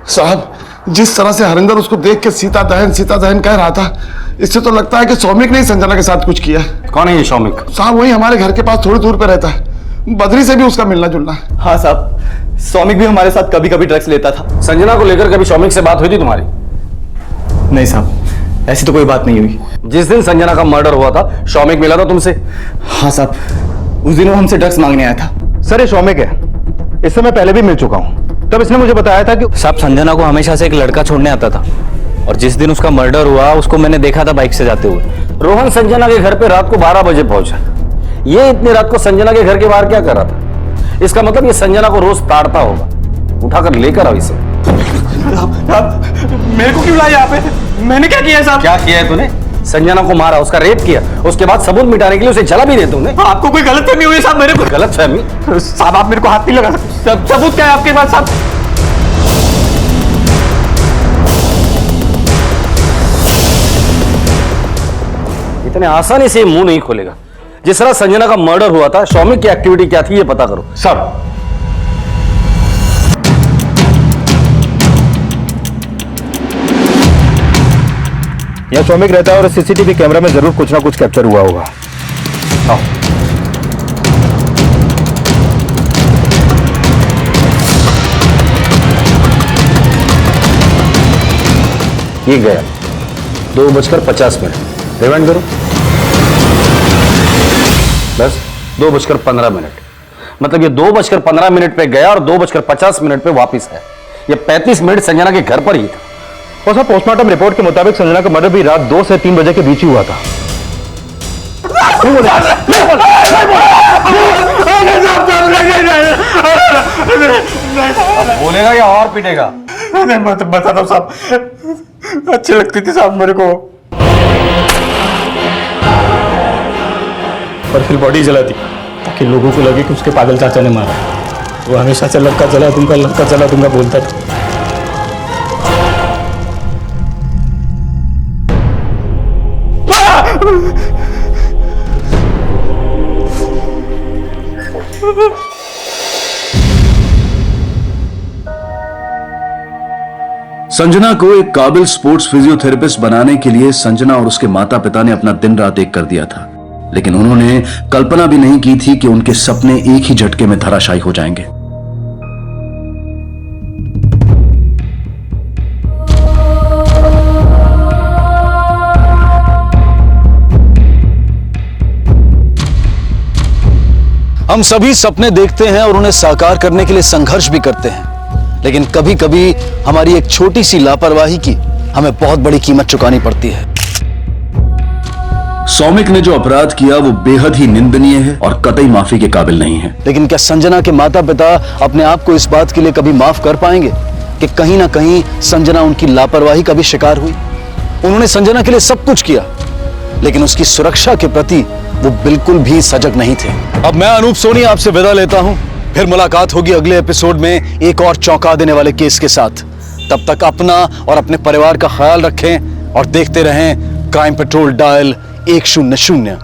R: साहब, जिस तरह से हरिंदर उसको देख के सीता दहन कह रहा था, इससे तो लगता है कि सौमिक ने ही संजना के साथ कुछ किया।
H: कौन है ये सौमिक?
R: साहब वही हमारे घर के पास थोड़ी दूर पे रहता है, बद्री से भी उसका मिलना जुलना है।
I: हाँ साहब, सौमिक भी हमारे साथ कभी कभी ड्रग्स लेता था।
H: संजना को लेकर कभी सौमिक से बात हुई थी तुम्हारी?
I: नहीं साहब, ऐसी तो कोई बात नहीं हुई।
H: जिस दिन संजना का मर्डर हुआ था सौमिक मिला था तुमसे?
I: हाँ साहब, उस दिन वो हमसे ड्रग्स मांगने आया था।
J: सर ये सौमिक है, इससे मैं पहले भी मिल चुका हूँ। तब इसने मुझे बताया था कि
B: साहब संजना को हमेशा से एक लड़का छोड़ने आता था और जिस दिन उसका मर्डर हुआ उसको मैंने देखा था बाइक से जाते हुए।
H: रोहन संजना के घर पे रात को 12 बजे पहुंचा। ये इतनी रात को संजना के घर के बाहर क्या कर रहा था? इसका मतलब ये संजना को रोज ताड़ता होगा। उठाकर लेकर आओ इसे।
O: मेरे को क्यों लाया यहाँ पे? मैंने क्या किया साहब?
H: क्या किया है तूने? संजना को मारा, उसका रेप किया, उसके बाद सबूत मिटाने के लिए उसे जला भी दे तुमने।
O: आपको कोई गलतफहमी हुई साहब? मेरे को
H: गलतफहमी?
O: साहब आप मेरे को हाथ नहीं लगा सकते। सबूत क्या है आपके पास साहब?
H: इतने आसानी से मुंह नहीं खोलेगा। जिस तरह संजना का मर्डर हुआ था, सौमिक की एक्टिविटी क्या थी ये पता करो।
J: सब यहाँ सौमिक रहता है और सीसीटीवी कैमरा में जरूर कुछ ना कुछ कैप्चर हुआ होगा। आओ।
H: ये गया 2:50 रिवाइंड करो। बस 2:15। मतलब ये 2:15 पे गया और 2:50 पे वापस है। ये 35 मिनट संजना के घर पर ही था।
J: और सर पोस्टमार्टम रिपोर्ट के मुताबिक संजना का मर्डर भी रात 2 से 3 बजे के बीच ही हुआ था।
H: बोलेगा या और पीटेगा?
O: मैं तो बताता हूँ साहब, अच्छी लगती थी साहब मेरे को, और फिर बॉडी जला दी ताकि लोगों को लगे कि उसके पागल चाचा ने मारा। वो हमेशा से लड़का जला दूंगा बोलता था।
A: संजना को एक काबिल स्पोर्ट्स फिजियोथेरेपिस्ट बनाने के लिए संजना और उसके माता पिता ने अपना दिन रात एक कर दिया था, लेकिन उन्होंने कल्पना भी नहीं की थी कि उनके सपने एक ही झटके में धराशायी हो जाएंगे। हम सभी सपने देखते हैं और उन्हें साकार करने के लिए संघर्ष भी करते हैं, लेकिन कभी कभी हमारी एक छोटी सी लापरवाही की हमें बहुत बड़ी कीमत चुकानी पड़ती है। सौमिक ने जो अपराध किया वो बेहद ही निंदनीय है और कतई माफी के काबिल नहीं है। लेकिन क्या संजना के माता पिता अपने आप को इस बात के लिए कभी माफ कर पाएंगे कि कहीं ना कहीं संजना उनकी लापरवाही का भी शिकार हुई? उन्होंने संजना के लिए सब कुछ किया, लेकिन उसकी सुरक्षा के प्रति वो बिल्कुल भी सजग नहीं थे। अब मैं अनूप सोनी आपसे विदा लेता हूं। फिर मुलाकात होगी अगले एपिसोड में एक और चौंका देने वाले केस के साथ। तब तक अपना और अपने परिवार का ख्याल रखें और देखते रहें क्राइम पेट्रोल डायल 100।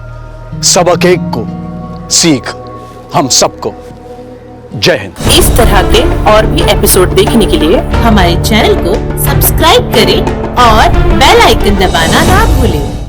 A: सबक एक को सीख हम सबको। जय हिंद।
K: इस तरह के और भी एपिसोड देखने के लिए हमारे चैनल को सब्सक्राइब करें और बेल आइकन दबाना ना भूलें।